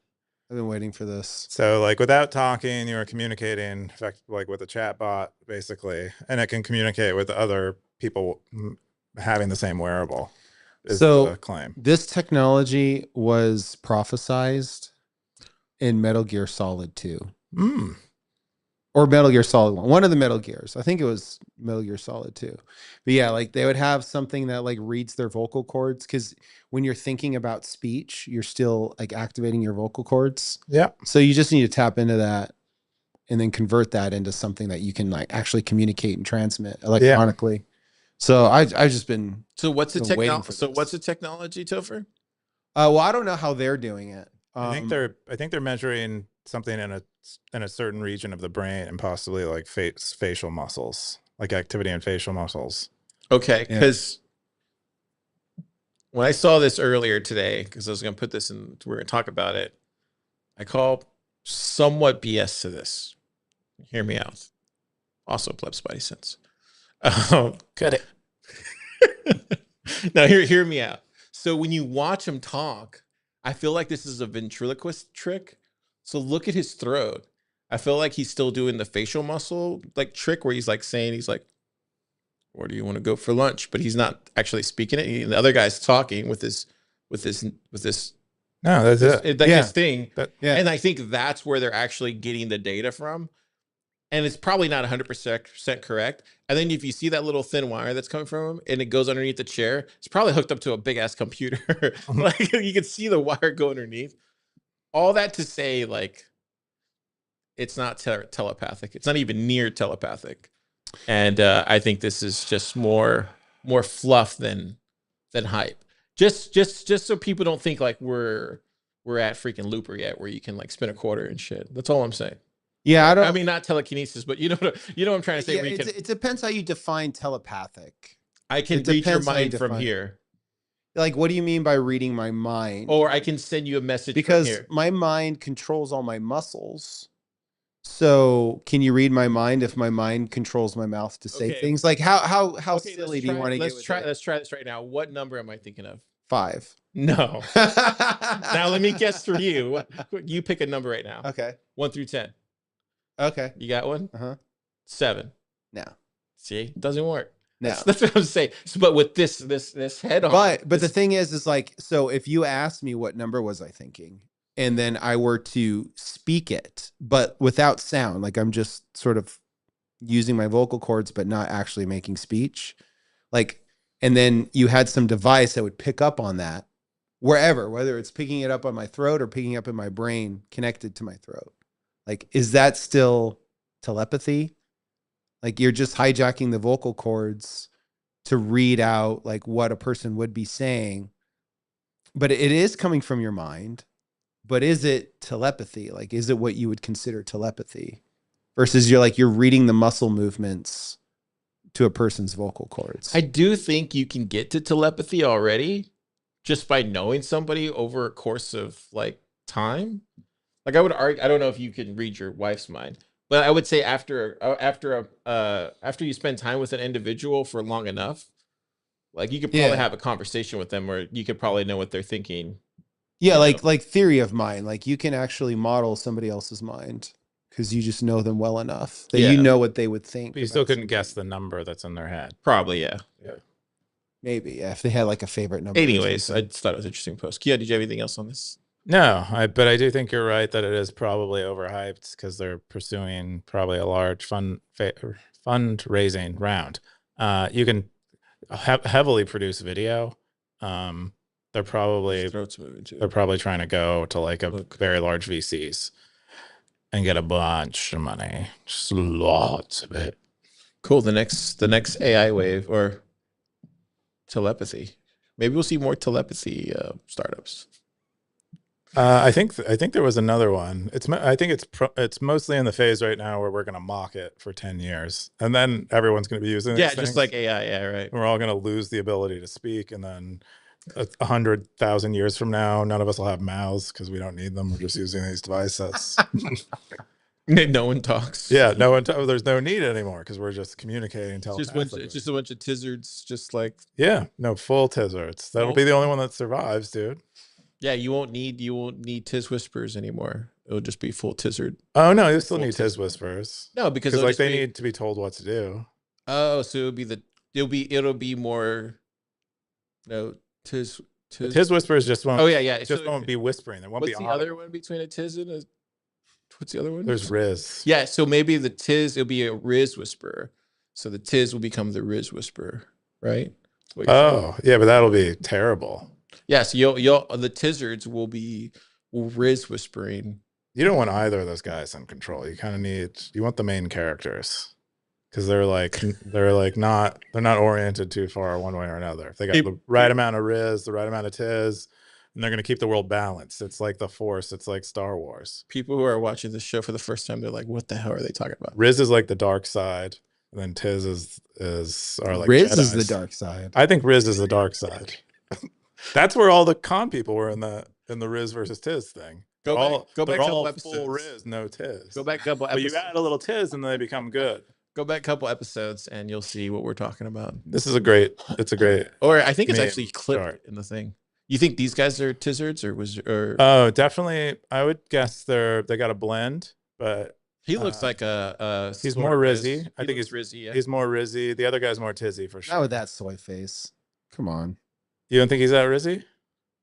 I've been waiting for this. So like without talking, you are communicating like with a chat bot basically, and it can communicate with other people having the same wearable. Is the claim. This technology was prophesized in Metal Gear Solid 2. Or Metal Gear Solid 1. One of the Metal Gears. I think it was Metal Gear Solid 2. But yeah, like they would have something that like reads their vocal cords, because when you're thinking about speech, you're still like activating your vocal cords. Yeah. So you just need to tap into that and then convert that into something that you can like actually communicate and transmit electronically. Yeah. So I've just been. So what's the technology? So what's the technology, Topher? Well, I don't know how they're doing it. I think they're measuring something in a certain region of the brain, and possibly like facial muscles, like activity in facial muscles. Okay, because when I saw this earlier today, because I was going to put this in, we're going to talk about it. I call somewhat BS to this. Hear me out. Also, pleb Spidey sense. Cut it. Now, hear me out. So when you watch him talk, I feel like this is a ventriloquist trick. So look at his throat. I feel like he's still doing the facial muscle like trick where he's like saying, he's like, where do you want to go for lunch? But he's not actually speaking it. The other guy's talking with this. No, that's it. This thing. Yeah. And I think that's where they're actually getting the data from. And it's probably not 100% correct. And then if you see that little thin wire that's coming from him and it goes underneath the chair, it's probably hooked up to a big ass computer. Like you can see the wire go underneath. All that to say, like, it's not telepathic. It's not even near telepathic. And I think this is just more fluff than hype. Just so people don't think like we're at freaking Looper yet, where you can like spin a quarter and shit. That's all I'm saying. Yeah, I mean, not telekinesis, but you know what I'm trying to say. Yeah, it depends how you define telepathic. I can read your mind from here. Like, what do you mean by reading my mind? Or I can send you a message because from here. My mind controls all my muscles. So can you read my mind if my mind controls my mouth to say things? Like how silly do you want to get with it? Let's try this right now. What number am I thinking of? 5. No. Now let me guess for you. You pick a number right now. Okay. 1 through 10. Okay. You got one? Uh-huh. 7. No. See, doesn't work. No. That's what I'm saying. So, but with this head on. But the this- thing is like, so if you asked me what number was I thinking, and then I were to speak it, but without sound, like I'm just sort of using my vocal cords, but not actually making speech, like, and then you had some device that would pick up on that wherever, whether it's picking it up on my throat or picking up in my brain connected to my throat. Like, is that still telepathy? Like you're just hijacking the vocal cords to read out like what a person would be saying, but it is coming from your mind. But is it telepathy? Like, is it what you would consider telepathy versus you're reading the muscle movements to a person's vocal cords? I do think you can get to telepathy already just by knowing somebody over a course of like time. Like I would argue, I don't know if you can read your wife's mind, but I would say after you spend time with an individual for long enough, like you could probably have a conversation with them where you could probably know what they're thinking. Yeah, like theory of mind. Like you can actually model somebody else's mind because you just know them well enough that you know what they would think. But you still couldn't guess the number that's in their head. Probably, yeah. Maybe, yeah, if they had like a favorite number. Anyways, I just thought it was an interesting post. Keyan, did you have anything else on this? No, but I do think you're right that it is probably overhyped because they're pursuing probably a large fundraising round. You can heavily produce video. They're probably trying to go to like a very large VCs and get a bunch of money, just lots of it. Cool. The next AI wave or telepathy. Maybe we'll see more telepathy startups. I think there was another one. I think it's mostly in the phase right now where we're going to mock it for 10 years, and then everyone's going to be using it. Yeah, just like AI. Yeah, right. We're all going to lose the ability to speak, and then 100,000 years from now, none of us will have mouths because we don't need them. We're just using these devices. No one talks. Yeah, no one. There's no need anymore because we're just communicating. It's just a bunch of tizzards, just like full tizzards. That'll be the only one that survives, dude. Yeah, you won't need tiz whispers anymore. It'll just be full tizzard. Oh no, you still need tiz whispers. No, because like they need to be told what to do. Oh, so it'll be more. No. Tiz whispers just won't. Oh yeah. It just won't be whispering. There won't be. What's the other one between a tiz and a? What's the other one? There's Riz. Yeah, so maybe the tiz it'll be a Riz whisperer. So the tiz will become the Riz whisperer, right? Oh yeah, but that'll be terrible. Yeah, so the tizzards will Riz whispering. You don't want either of those guys in control. You kind of you want the main characters. Because they're not oriented too far one way or another. If they got the right amount of Riz, the right amount of tiz, and they're going to keep the world balanced. It's like the Force. It's like Star Wars. People who are watching this show for the first time, they're like, "What the hell are they talking about?" Riz is like the dark side, and then tiz are like Riz Jedis. is the dark side. I think Riz is the dark side. That's where all the con people were in the Riz versus tiz thing. Go back a couple full episodes. Riz, no tiz. Go back a couple episodes. But you add a little tiz, and they become good. Go back a couple episodes and you'll see what we're talking about. It's a great. Or I think it's actually clipped in the thing. You think these guys are tizzards or? Oh, definitely. I would guess they got a blend, but he looks like he's more Rizzy. I think he's Rizzy. Yeah. He's more Rizzy. The other guy's more tizzy for sure. Not with that soy face. Come on. You don't think he's that Rizzy?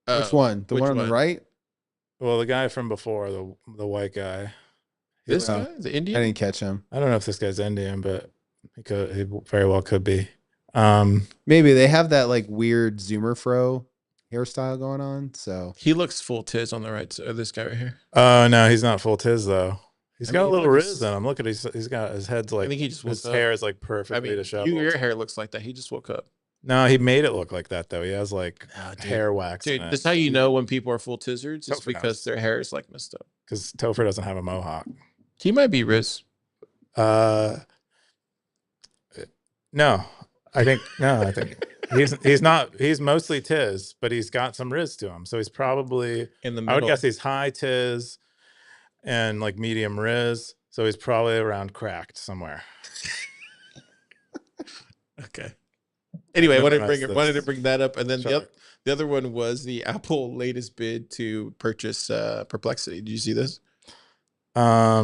Which one? The one on the right? Well, the guy from before, the white guy. This guy, the Indian. I didn't catch him. I don't know if this guy's Indian, but he very well could be. Maybe they have that like weird Zoomer fro hairstyle going on. So he looks full tiz on the right side. This guy right here. Oh no, he's not full tiz though. He's got a little Riz in him. Look at he's got his head's like. I think he just his hair is like perfectly disheveled. Your hair looks like that. He just woke up. No, he made it look like that though. He has like hair wax. Dude, that's how you know when people are full tizzards. It's because their hair is like messed up. Because Topher doesn't have a mohawk. He might be Riz. No, I think he's not. He's mostly tiz, but he's got some Riz to him. So he's probably in the middle. I would guess he's high tiz and like medium Riz. So he's probably around cracked somewhere. Okay. Anyway, I wanted to bring that up, and then the The other one was the Apple latest bid to purchase Perplexity. Did you see this? I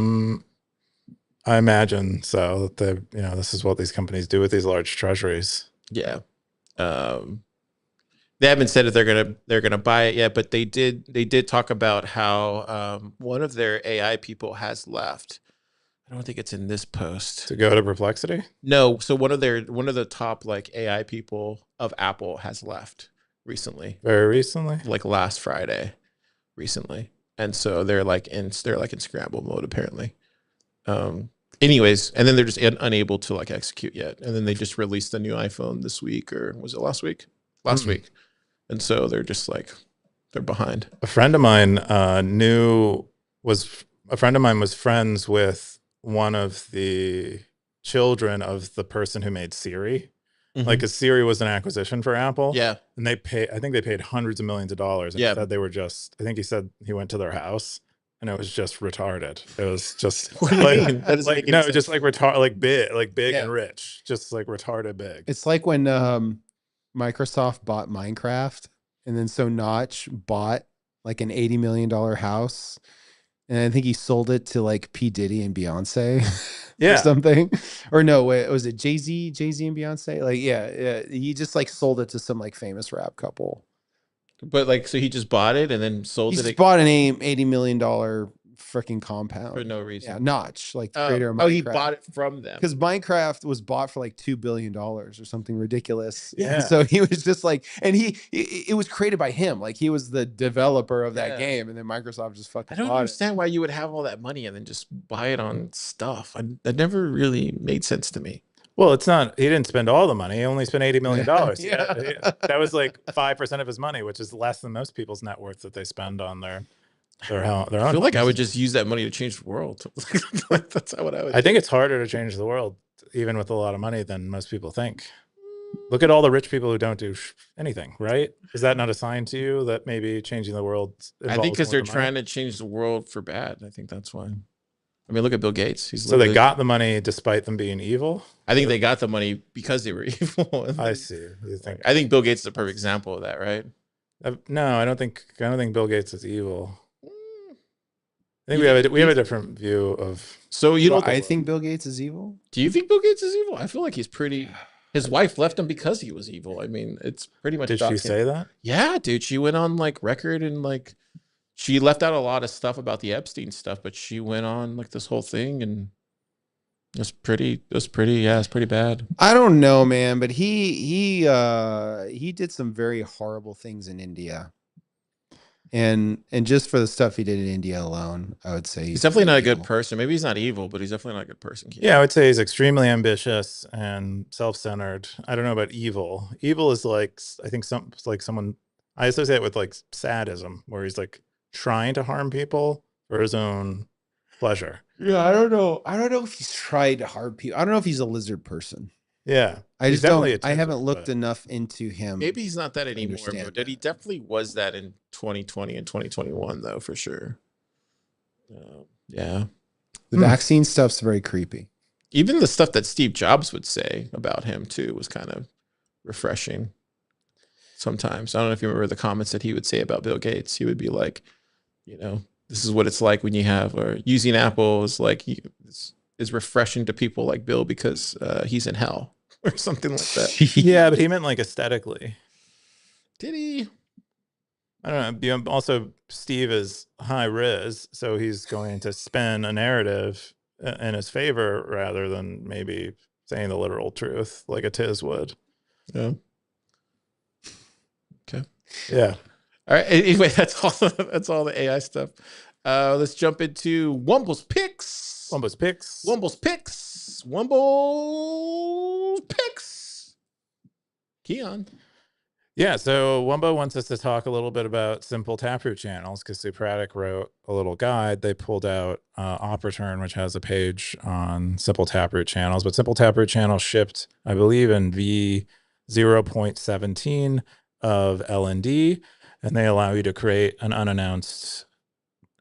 imagine so. That they, this is what these companies do with these large treasuries. Yeah. They haven't said if they're gonna buy it yet, but they did talk about how one of their AI people has left. I don't think it's in this post. To go to Perplexity? No, so one of the top like AI people of Apple has left recently. Very recently? Like last Friday recently. And so they're like in scramble mode apparently. Anyways, and then they're just unable to like execute yet. And then they just released the new iPhone this week, or was it last week? Last week. And so they're just like, they're behind. A friend of mine was friends with one of the children of the person who made Siri. Like, a Siri was an acquisition for Apple. Yeah. And I think they paid hundreds of millions of dollars. And Yeah. instead they were just, I think he said he went to their house and it was just retarded. It was just What do you mean? That doesn't like, make any no, sense. just like big and rich, just like retarded big. It's like when Microsoft bought Minecraft, and then so Notch bought like an $80 million house, and I think he sold it to like P. Diddy and Beyonce or something. Or no, wait, was it Jay-Z and Beyonce? Like, yeah, he just like sold it to some like famous rap couple. But like, so he just bought it and then sold He it just bought an $80 million freaking compound for no reason. Yeah, Notch, like the creator of Minecraft. Oh, he bought it from them. Because Minecraft was bought for like $2 billion or something ridiculous. Yeah. So he was just like, and it was created by him. Like, he was the developer of that game, and then Microsoft just fucking I don't bought understand why you would have all that money and then just buy it on stuff. That never really made sense to me. Well, it's not, he didn't spend all the money. He only spent $80 million. Yeah. That was like 5% of his money, which is less than most people's net worth that they spend on their own. I feel like I would just use that money to change the world. That's what I would. I think it's harder to change the world, even with a lot of money, than most people think. Look at all the rich people who don't do anything, right? Is that not a sign to you that maybe changing the world? I think because they're trying to change the world for bad. I think that's why. I mean, look at Bill Gates. So they got the money despite them being evil? I think they got the money because they were evil. I see. You think? I think Bill Gates is a perfect example of that, right? No, I don't think Bill Gates is evil. I think we have a different view of. So you don't. I think Bill Gates is evil. Do you think Bill Gates is evil? I feel like he's pretty. His wife left him because he was evil. I mean, it's pretty much. Did she say that? Yeah, dude. She went on like record and like she left out a lot of stuff about the Epstein stuff, but she went on like this whole thing and it's pretty bad. I don't know, man, but he did some very horrible things in India. And just for the stuff he did in India alone, I would say he's definitely not a good person. Maybe he's not evil, but he's definitely not a good person. Yeah, I would say he's extremely ambitious and self-centered. I don't know about evil. Evil is like, I think someone, I associate it with like sadism, where he's like trying to harm people for his own pleasure. Yeah, I don't know if he's tried to harm people. I don't know if he's a lizard person. Yeah, I just don't. I haven't looked enough into him. Maybe he's not that anymore, but he definitely was that in 2020 and 2021, though, for sure. Yeah, the vaccine stuff's very creepy. Even the stuff that Steve Jobs would say about him too was kind of refreshing. Sometimes I don't know if you remember the comments that he would say about Bill Gates. He would be like, this is what it's like when you have, or using Apple is like is refreshing to people like Bill because he's in hell or something like that. Yeah, but he meant like aesthetically. Did he? I don't know. Also, Steve is high riz, so he's going to spin a narrative in his favor rather than maybe saying the literal truth like a Tiz would. Yeah. Okay. Yeah. All right. Anyway, that's all the AI stuff. Let's jump into Wumbo's picks. Wumbo's picks. Keyan. Yeah, so Wumbo wants us to talk a little bit about Simple Taproot Channels because Socratic wrote a little guide. They pulled out Op Return, which has a page on Simple Taproot Channels. But Simple Taproot Channels shipped, I believe, in V0.17 of LND, and they allow you to create an unannounced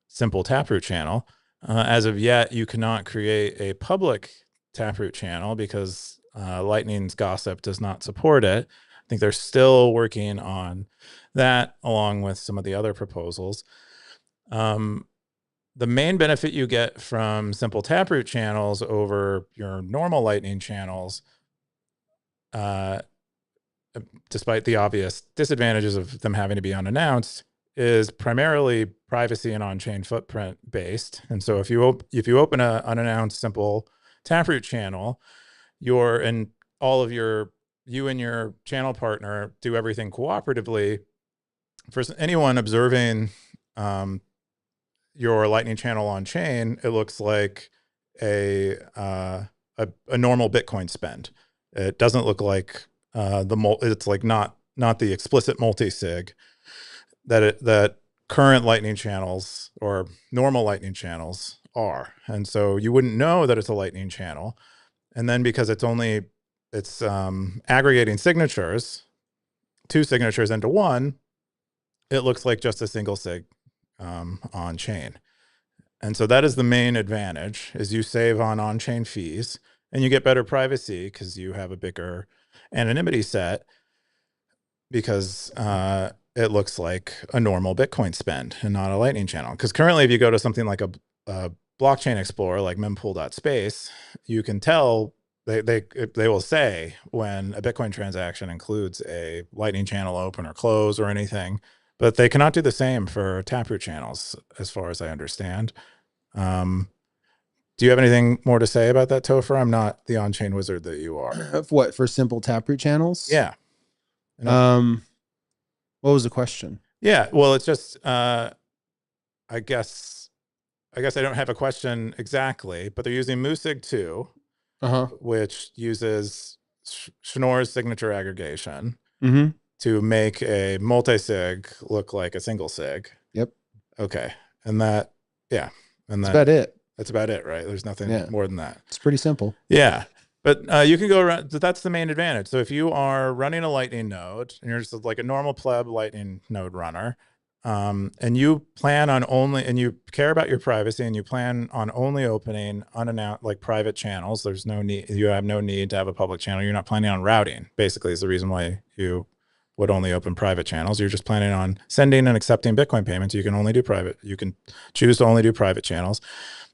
Simple Taproot channel. As of yet, you cannot create a public Taproot channel because Lightning's gossip does not support it. I think they're still working on that along with some of the other proposals. The main benefit you get from Simple Taproot channels over your normal Lightning channels, despite the obvious disadvantages of them having to be unannounced, is primarily privacy and on-chain footprint based. And so if you open an unannounced Simple Taproot channel, you and your channel partner do everything cooperatively. For anyone observing your Lightning channel on chain, it looks like a normal Bitcoin spend. It doesn't look like it's like not the explicit multi-sig that current Lightning channels or normal Lightning channels are. And so you wouldn't know that it's a Lightning channel. And then because it's aggregating signatures, 2 signatures into one, it looks like just a single sig on chain. And so that is the main advantage, is you save on-chain fees and you get better privacy because you have a bigger anonymity set, because it looks like a normal Bitcoin spend and not a Lightning channel. Because currently, if you go to something like a blockchain explorer like mempool.space, you can tell they will say when a Bitcoin transaction includes a Lightning channel open or close or anything, but they cannot do the same for Taproot channels, as far as I understand. Do you have anything more to say about that, Topher? I'm not the on-chain wizard that you are. Of what, for Simple Taproot channels? Yeah. What was the question? Yeah, well, it's just I guess I don't have a question exactly, but they're using Musig 2, which uses Schnorr's signature aggregation to make a multi-sig look like a single sig. Yep. Okay. And that's about it. That's about it, right? There's nothing more than that. It's pretty simple. Yeah. But you can go around. That's the main advantage. So if you are running a Lightning node and you're just like a normal pleb Lightning node runner, and you plan on and you care about your privacy and you plan on only opening unannounced, like private channels, there's no need, you have no need to have a public channel. You're not planning on routing, basically, is the reason why you would only open private channels. You're just planning on sending and accepting Bitcoin payments. You can only do private. You can choose to only do private channels.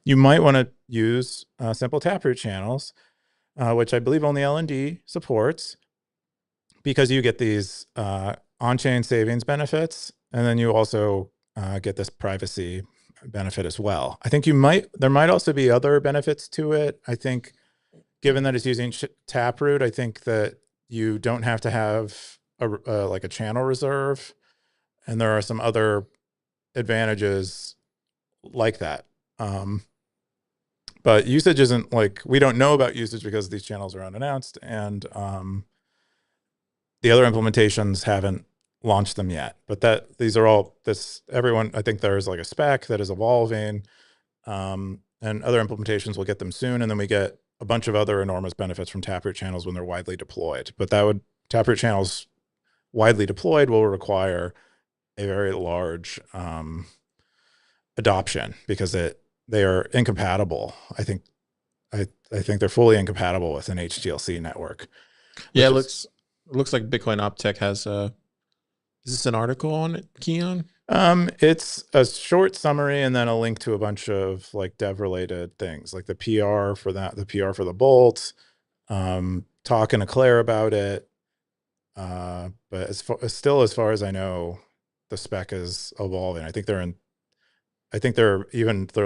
You might want to use Simple Taproot channels, which I believe only LND supports, because you get these on-chain savings benefits, and then you also get this privacy benefit as well. I think there might also be other benefits to it. I think, given that it's using Taproot, I think that you don't have to have like a channel reserve, and there are some other advantages like that. But usage isn't like, we don't know about usage because these channels are unannounced, and the other implementations haven't launched them yet. But these are all everyone, I think there's like a spec that is evolving, and other implementations will get them soon. And then we get a bunch of other enormous benefits from Taproot channels when they're widely deployed. But Taproot channels widely deployed will require a very large adoption, because they are incompatible. I think they're fully incompatible with an HTLC network. Yeah, it looks like Bitcoin Optech has is this an article on it, Keyan? It's a short summary and then a link to a bunch of like dev related things, like the PR for that, the PR for the bolt, talking to Klara about it. But still, as far as I know, the spec is evolving. I think they're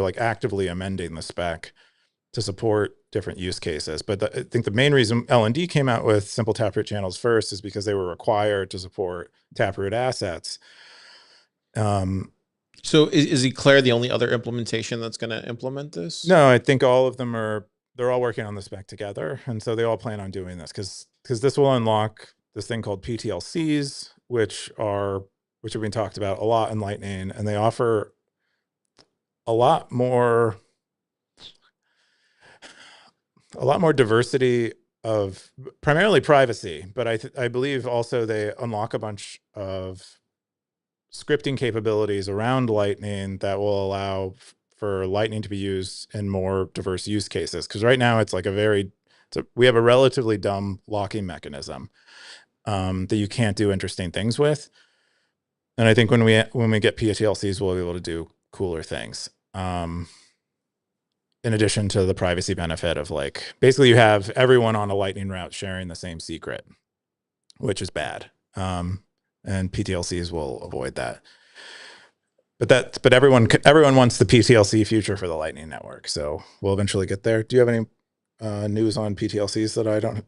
like actively amending the spec to support different use cases. But I think the main reason LND came out with Simple Taproot channels first is because they were required to support Taproot assets. So is Klara the only other implementation that's going to implement this? No, I think all of them they're all working on the spec together. And so they all plan on doing this because this will unlock this thing called PTLCs, which have been talked about a lot in Lightning, and they offer a lot more diversity of primarily privacy, but I believe also they unlock a bunch of scripting capabilities around Lightning that will allow for Lightning to be used in more diverse use cases. Because right now it's like we have a relatively dumb locking mechanism. that you can't do interesting things with. And I think when we get PTLCs, we'll be able to do cooler things. In addition to the privacy benefit of like, basically you have everyone on a Lightning route sharing the same secret, which is bad. And PTLCs will avoid that. But everyone wants the PTLC future for the Lightning Network. So we'll eventually get there. Do you have any news on PTLCs that I don't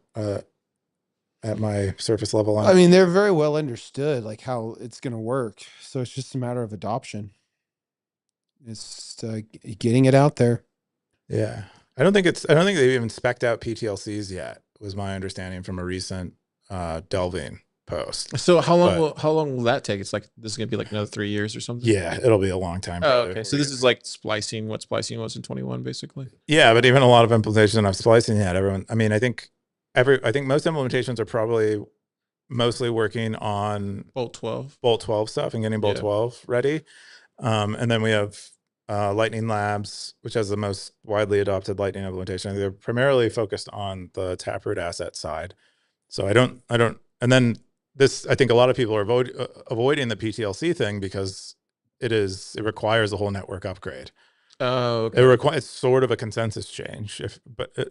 at my surface level on? I mean, they're very well understood, like how it's going to work. So it's just a matter of adoption. It's getting it out there. Yeah, I don't think they've even spec'd out PTLCs yet. Was my understanding from a recent delving post. So how long will that take? It's like this is gonna be like another 3 years or something. Yeah, it'll be a long time. Oh, okay. So this is like splicing. What splicing was in 21, basically. Yeah, but even a lot of implementation of splicing yet. Everyone. I mean, I think most implementations are probably mostly working on Bolt 12 stuff and getting Bolt 12 ready. And then we have Lightning Labs, which has the most widely adopted Lightning implementation. They're primarily focused on the Taproot asset side. So I don't, and then this, I think a lot of people are avoiding the PTLC thing because it requires a whole network upgrade. Oh, okay. It's sort of a consensus change.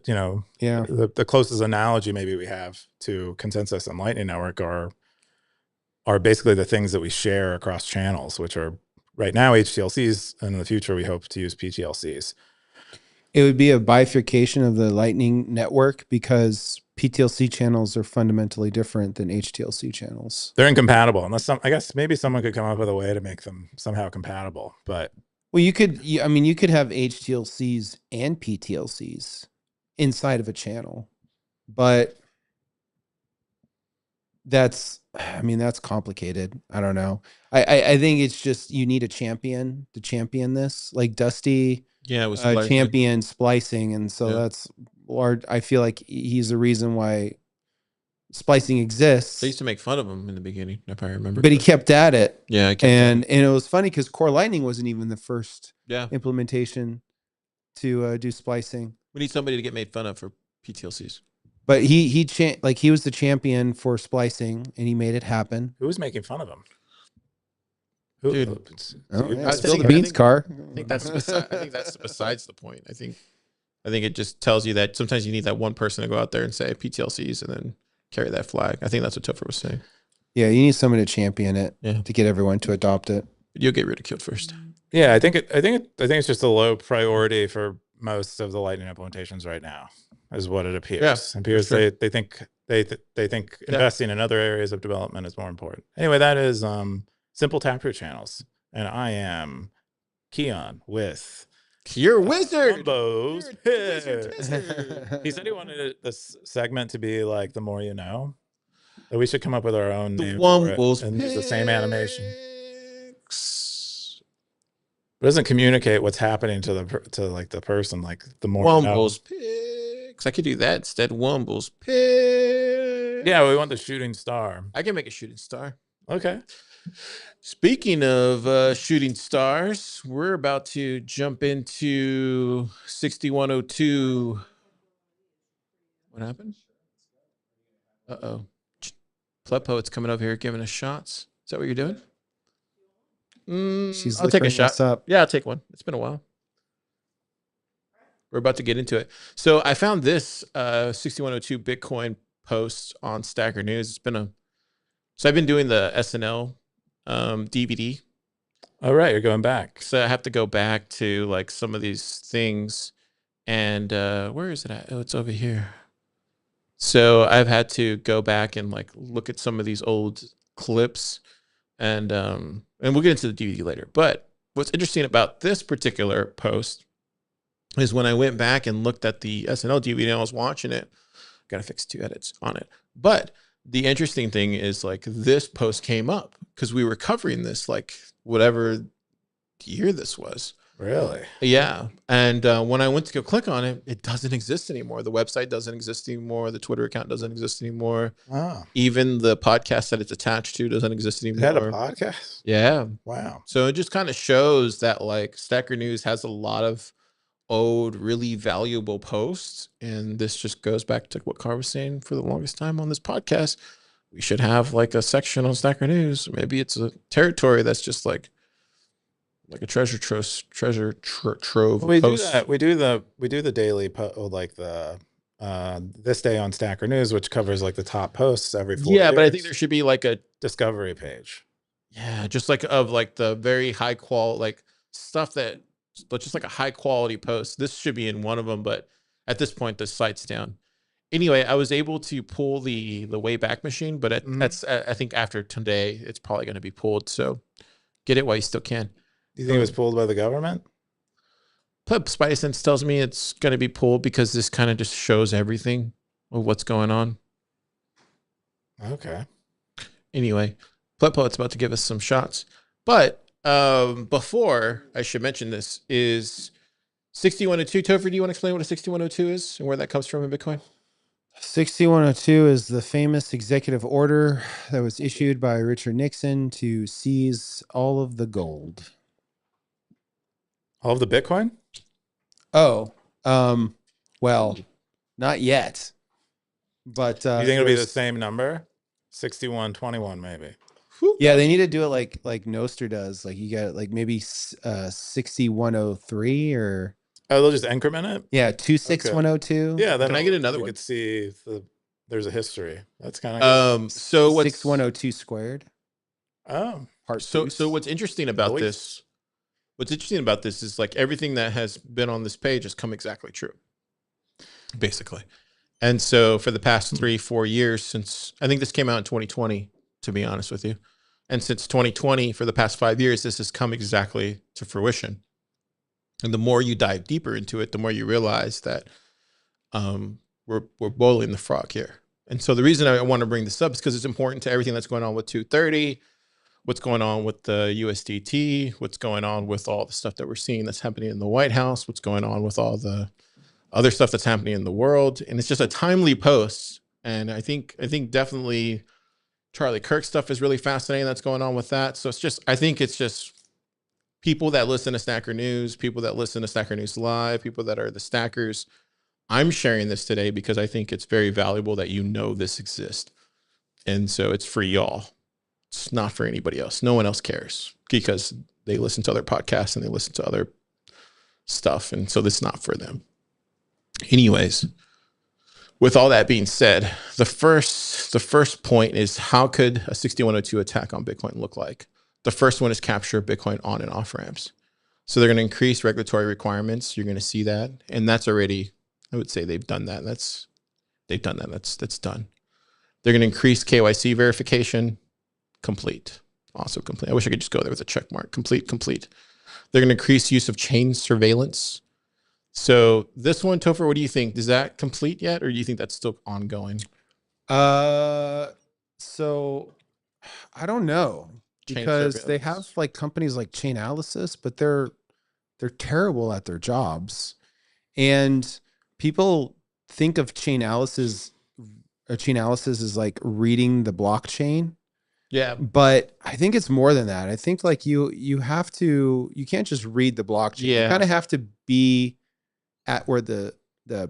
Yeah. The closest analogy maybe we have to consensus and Lightning Network are basically the things that we share across channels, which are right now HTLCs, and in the future we hope to use PTLCs. It would be a bifurcation of the Lightning Network because PTLC channels are fundamentally different than HTLC channels. They're incompatible unless I guess maybe someone could come up with a way to make them somehow compatible, but. Well, you could have HTLCs and PTLCs inside of a channel, but that's complicated. I don't know. I think it's just, you need a champion to champion this, like Dusty. Yeah, it was champion splicing. And so that's, or I feel like he's the reason why splicing exists. They used to make fun of him in the beginning, if I remember. But he kept at it. Yeah, and it was funny because Core Lightning wasn't even the first implementation to do splicing. We need somebody to get made fun of for PTLCs. But he was the champion for splicing, and he made it happen. Who was making fun of him? Dude, spill the beans, Car. I think that's besides the point. I think it just tells you that sometimes you need that one person to go out there and say PTLCs and then carry that flag. I think that's what Topher was saying. Yeah, you need someone to champion it to get everyone to adopt it. But you'll get ridiculed first. Yeah, I think it's just a low priority for most of the Lightning implementations right now, is what it appears. Yeah, it appears they think investing in other areas of development is more important. Anyway, that is Simple Taproot Channels, and I am Keyan with your wizard. Wumbo's He said he wanted this segment to be like the more you know. That we should come up with our own name Wumbo's and use the same animation. It doesn't communicate what's happening to the person, like the more Wumbo's picks. I could do that instead. Wumbo's picks. Yeah, we want the shooting star. I can make a shooting star. Okay. Speaking of shooting stars, we're about to jump into 6102. What happened? Uh-oh. Pleb Poet's coming up here giving us shots. Is that what you're doing? I'll take a shot. Up. Yeah, I'll take one. It's been a while. We're about to get into it. So I found this 6102 Bitcoin post on Stacker.News. So I've been doing the SNL DVD. All right, you're going back. So I have to go back to like some of these things. And where is it at? Oh, it's over here. So I've had to go back and like look at some of these old clips, and we'll get into the DVD later. But what's interesting about this particular post is when I went back and looked at the SNL DVD and I was watching it, got to fix 2 edits on it. But the interesting thing is like this post came up because we were covering this like whatever year this was. Really? Yeah. And when I went to go click on it, it doesn't exist anymore. The website doesn't exist anymore. The Twitter account doesn't exist anymore. Oh. Even the podcast that it's attached to doesn't exist anymore. It had a podcast? Yeah. Wow. So it just kind of shows that like Stacker.News has a lot of old, really valuable posts. And this just goes back to what Carr was saying for the longest time on this podcast. we should have like a section on Stacker News. Maybe it's a territory that's just like a treasure trove. We do posts. that. We do the daily like the this day on Stacker News, which covers like the top posts every 4 years. Yeah, but I think there should be like a discovery page. Yeah, just like of like the very high quality like stuff but just like a high quality post. This should be in one of them, but at this point the site's down. Anyway, I was able to pull the Wayback Machine, but that's I think after today it's probably going to be pulled. So get it while you still can. Do you think it was pulled by the government? But Spidey Sense tells me it's going to be pulled because this kind of just shows everything of what's going on. Okay. Anyway, Poet's about to give us some shots. But before I should mention this is 6102. Topher, do you want to explain what a 6102 is and where that comes from in Bitcoin? 6102 is the famous executive order that was issued by Richard Nixon to seize all of the gold. All of the Bitcoin? Oh, well, not yet. But you think it'll be the same number? 6121 maybe. Yeah, they need to do it like Nostr does. Like you got like maybe 6103 or they'll just increment it? Yeah, 26102. Yeah, then can I get another one? You could see there's a history. That's kind of so what's 6102 squared? Oh. So what's interesting about this? What's interesting about this is like everything that has been on this page has come exactly true. Basically. And so for the past 3-4 years since I think this came out in 2020, to be honest with you. And since 2020, for the past 5 years, this has come exactly to fruition. And the more you dive deeper into it, the more you realize that we're boiling the frog here. And so the reason I want to bring this up is because it's important to everything that's going on with 230, what's going on with the USDT, what's going on with all the stuff that we're seeing that's happening in the White House, what's going on with all the other stuff that's happening in the world. And it's just a timely post. And I think definitely Charlie Kirk stuff is really fascinating that's going on with that. So I think it's just people that listen to Stacker News, people that listen to Stacker News Live, people that are the stackers. I'm sharing this today because I think it's very valuable that you know this exists. And so it's for y'all. It's not for anybody else. No one else cares because they listen to other podcasts and they listen to other stuff. And so this is not for them. Anyways, with all that being said, the first point is how could a 6102 attack on Bitcoin look like? The first one is capture Bitcoin on and off ramps. So they're going to increase regulatory requirements. You're going to see that. And that's already, I would say they've done that. That's done. They're going to increase KYC verification. Complete. Also complete. I wish I could just go there with a check mark. Complete. They're going to increase use of chain surveillance. So this one, Topher, what do you think? Is that complete yet? Or do you think that's still ongoing? So I don't know. Because they have like companies like Chainalysis, but they're terrible at their jobs. And people think of Chainalysis as like reading the blockchain. Yeah. But I think it's more than that. I think like you can't just read the blockchain. Yeah. You kind of have to be at where the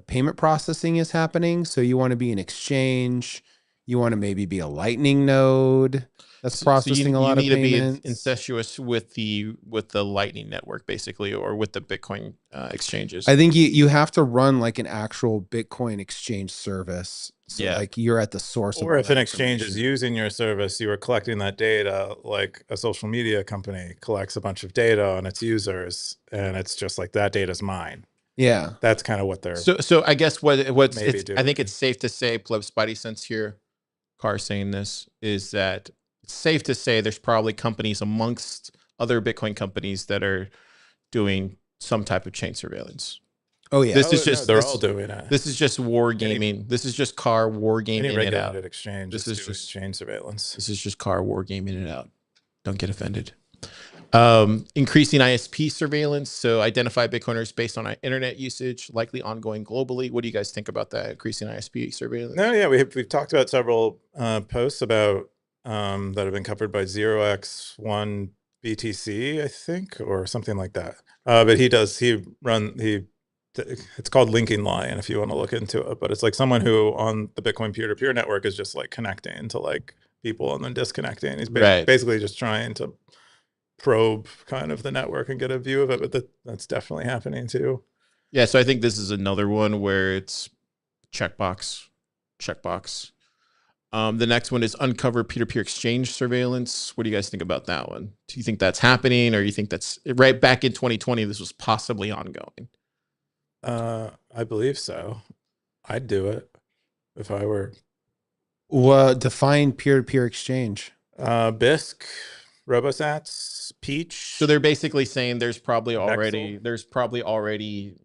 payment processing is happening. So you want to be an exchange. You want to maybe be a Lightning node that's processing a lot of payments. You need to be incestuous with the Lightning network, basically, or with the Bitcoin exchanges. I think you have to run like an actual Bitcoin exchange service. So yeah. Like you're at the source. Or if an exchange is using your service, you are collecting that data like a social media company collects a bunch of data on its users, and it's just like that data's mine. Yeah. That's kind of what they're So I guess I think it's safe to say, Pleb Spidey Sense here, Car saying this, is that it's safe to say there's probably companies amongst other Bitcoin companies that are doing some type of chain surveillance. Oh yeah. They're all doing it. This is just war gaming. This is just Car war gaming it out. Exchange. This is just chain surveillance. This is just Car war gaming it out. Don't get offended. Increasing ISP surveillance. So identify Bitcoiners based on internet usage, likely ongoing globally. What do you guys think about that? Increasing ISP surveillance? No, yeah, we've talked about several posts about that have been covered by 0x1 BTC, I think, or something like that. But he it's called linking lion if you want to look into it, but it's like someone who on the Bitcoin peer-to-peer network is just like connecting to like people and then disconnecting. He's Right. basically just trying to probe kind of the network and get a view of it, but that's definitely happening too. Yeah, so I think this is another one where it's checkbox. The next one is uncover peer-to-peer exchange surveillance. What do you guys think about that one? Do you think that's happening, or you think that's right back in 2020? This was possibly ongoing. I believe so. I'd do it if I were. Well, define peer-to-peer exchange. Bisq, RoboSats, Peach. So they're basically saying there's probably Vexel. already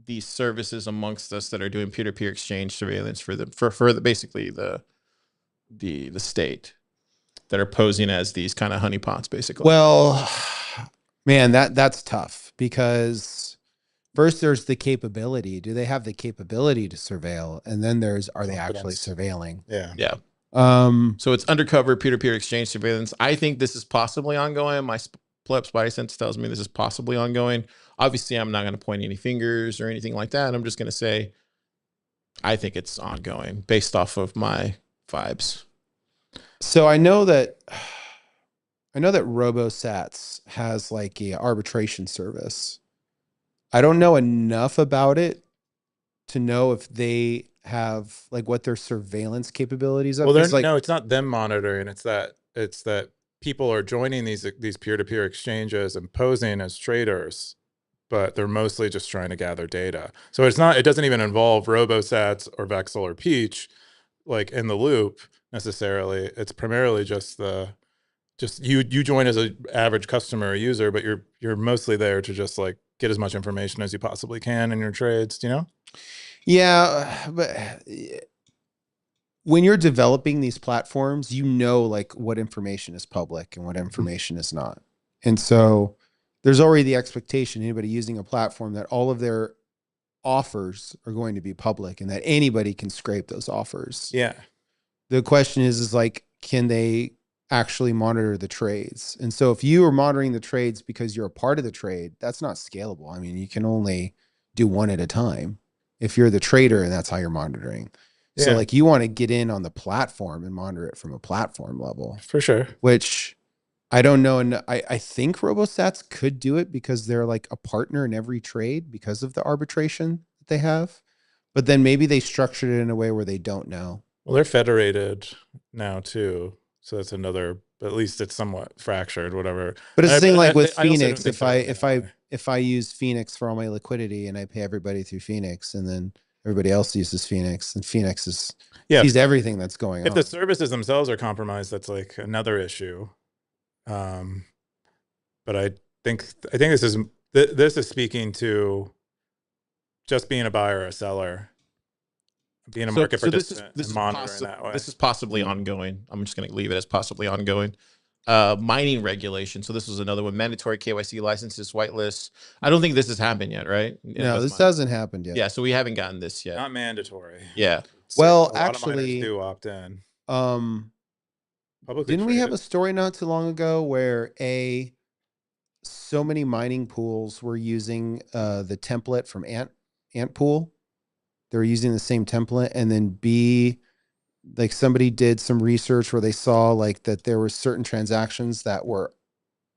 these services amongst us that are doing peer-to-peer exchange surveillance for basically the state that are posing as these kind of honeypots, basically. Well, man, that's tough because first there's the capability. Do they have the capability to surveil? And then are they actually surveilling? Yeah. So it's undercover peer-to-peer exchange surveillance. I think this is possibly ongoing. My spidey sense tells me this is possibly ongoing. Obviously, I'm not going to point any fingers or anything like that. I'm just going to say I think it's ongoing based off of my vibes. So I know that RoboSats has like a arbitration service. I don't know enough about it to know if they have like what their surveillance capabilities are. Well, no, it's not them monitoring. It's that people are joining these peer-to-peer exchanges and posing as traders, but they're mostly just trying to gather data. So it doesn't even involve RoboSats or Vexel or Peach like in the loop necessarily. It's primarily just you join as an average customer or user, but you're mostly there to just like get as much information as you possibly can in your trades, you know? Yeah, but when you're developing these platforms, you know like what information is public and what information is not. And so there's already the expectation, anybody using a platform, that all of their offers are going to be public and that anybody can scrape those offers. Yeah. The question is like, can they actually monitor the trades? And so if you are monitoring the trades because you're a part of the trade, that's not scalable. I mean, you can only do one at a time if you're the trader and that's how you're monitoring. So like you want to get in on the platform and monitor it from a platform level. For sure. Which I don't know. And I think RoboSats could do it because they're like a partner in every trade because of the arbitration that they have. But then maybe they structured it in a way where they don't know. Well, they're federated now too. So that's another, at least it's somewhat fractured, whatever. But it's the thing like with I also Phoenix, don't think if I use Phoenix for all my liquidity and I pay everybody through Phoenix and then everybody else uses Phoenix and Phoenix sees everything that's going on. If the services themselves are compromised, that's like another issue. But I think this is speaking to just being a buyer or a seller, being a market participant, and monitoring that way. This is possibly ongoing. I'm just going to leave it as possibly ongoing. Mining regulation. So this was another one. Mandatory KYC licenses, whitelists. I don't think this has happened yet, right? No, this hasn't happened yet. Yeah, so we haven't gotten this yet. Not mandatory. Yeah. Well, a lot of miners do opt in. Didn't we have a story not too long ago where so many mining pools were using the template from Ant Pool? They were using the same template, and then B, like somebody did some research where they saw like that there were certain transactions that were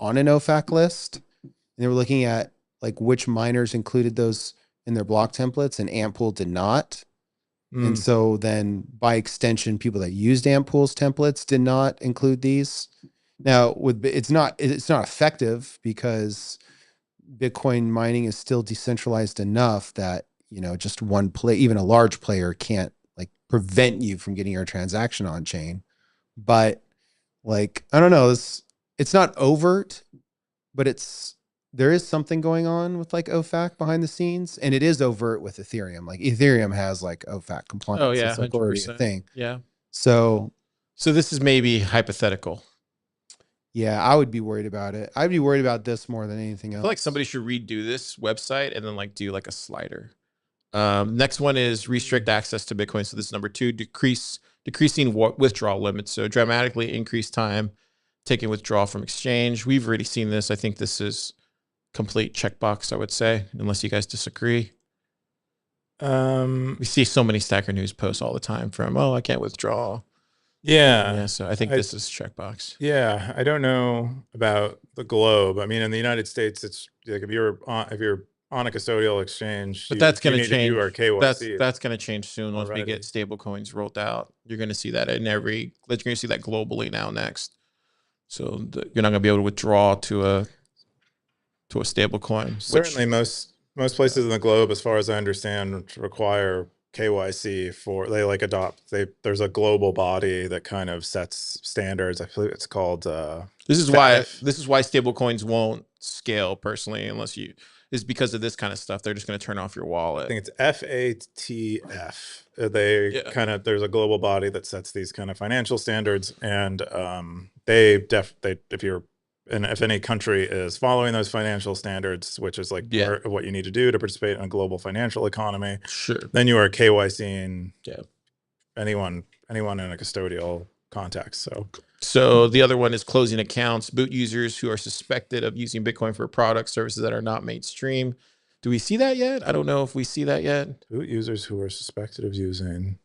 on an OFAC list, and they were looking at like which miners included those in their block templates, and Ant Pool did not. And so then by extension, people that used Ant Pool's templates did not include these. Now it's not effective because Bitcoin mining is still decentralized enough that, you know, just one play, even a large player can't like prevent you from getting your transaction on chain. But like, I don't know, it's not overt, but there is something going on with like OFAC behind the scenes, and it is overt with Ethereum. Like Ethereum has like OFAC compliance. Oh yeah, it's like already a thing. Yeah. So this is maybe hypothetical. Yeah, I would be worried about it. I'd be worried about this more than anything else. I feel like somebody should redo this website and then like do like a slider. Next one is restrict access to Bitcoin. So this is number 2, decreasing withdrawal limits. So dramatically increase time taking withdrawal from exchange. We've already seen this. I think this is complete checkbox, I would say, unless you guys disagree. We see so many Stacker News posts all the time from, oh, I can't withdraw. Yeah. So I think this is checkbox. Yeah, I don't know about the globe. I mean, in the United States, it's like if you're on a custodial exchange, But that's going to you change. are KYC. That's going to change soon once we already. get stable coins rolled out. You're going to see that in every. You're going to see that globally now next. So you're not going to be able to withdraw to a stable coin. Certainly, most places in the globe, as far as I understand, require KYC they like adopt. There's a global body that kind of sets standards. I believe it's called. This is why stable coins won't scale personally unless you is because of this kind of stuff. They're just going to turn off your wallet. I think it's FATF. There's a global body that sets these kind of financial standards, and if any country is following those financial standards, which is like part of what you need to do to participate in a global financial economy, then you are KYCing anyone in a custodial context. So the other one is closing accounts, boot users who are suspected of using Bitcoin for products, services that are not mainstream. Do we see that yet? I don't know if we see that yet. Boot users who are suspected of using.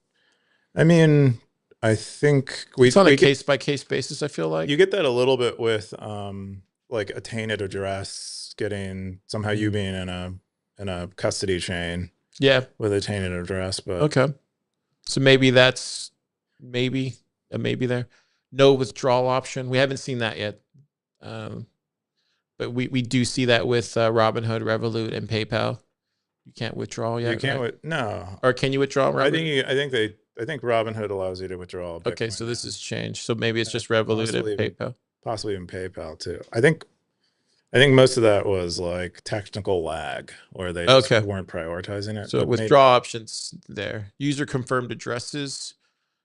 I mean, I think it's on a case-by-case basis, I feel like. You get that a little bit with like a tainted address getting somehow you being in a custody chain. Yeah. With a tainted address. But okay. So maybe that's maybe there. No withdrawal option. We haven't seen that yet. But we do see that with Robinhood, Revolut, and PayPal. You can't withdraw yet. You can't no. Or can you withdraw? I think Robinhood allows you to withdraw Bitcoin. Okay, so this has changed. So maybe it's just Revolut and PayPal. Possibly even PayPal too. I think most of that was like technical lag, or they just weren't prioritizing it. So withdrawal options there. User confirmed addresses.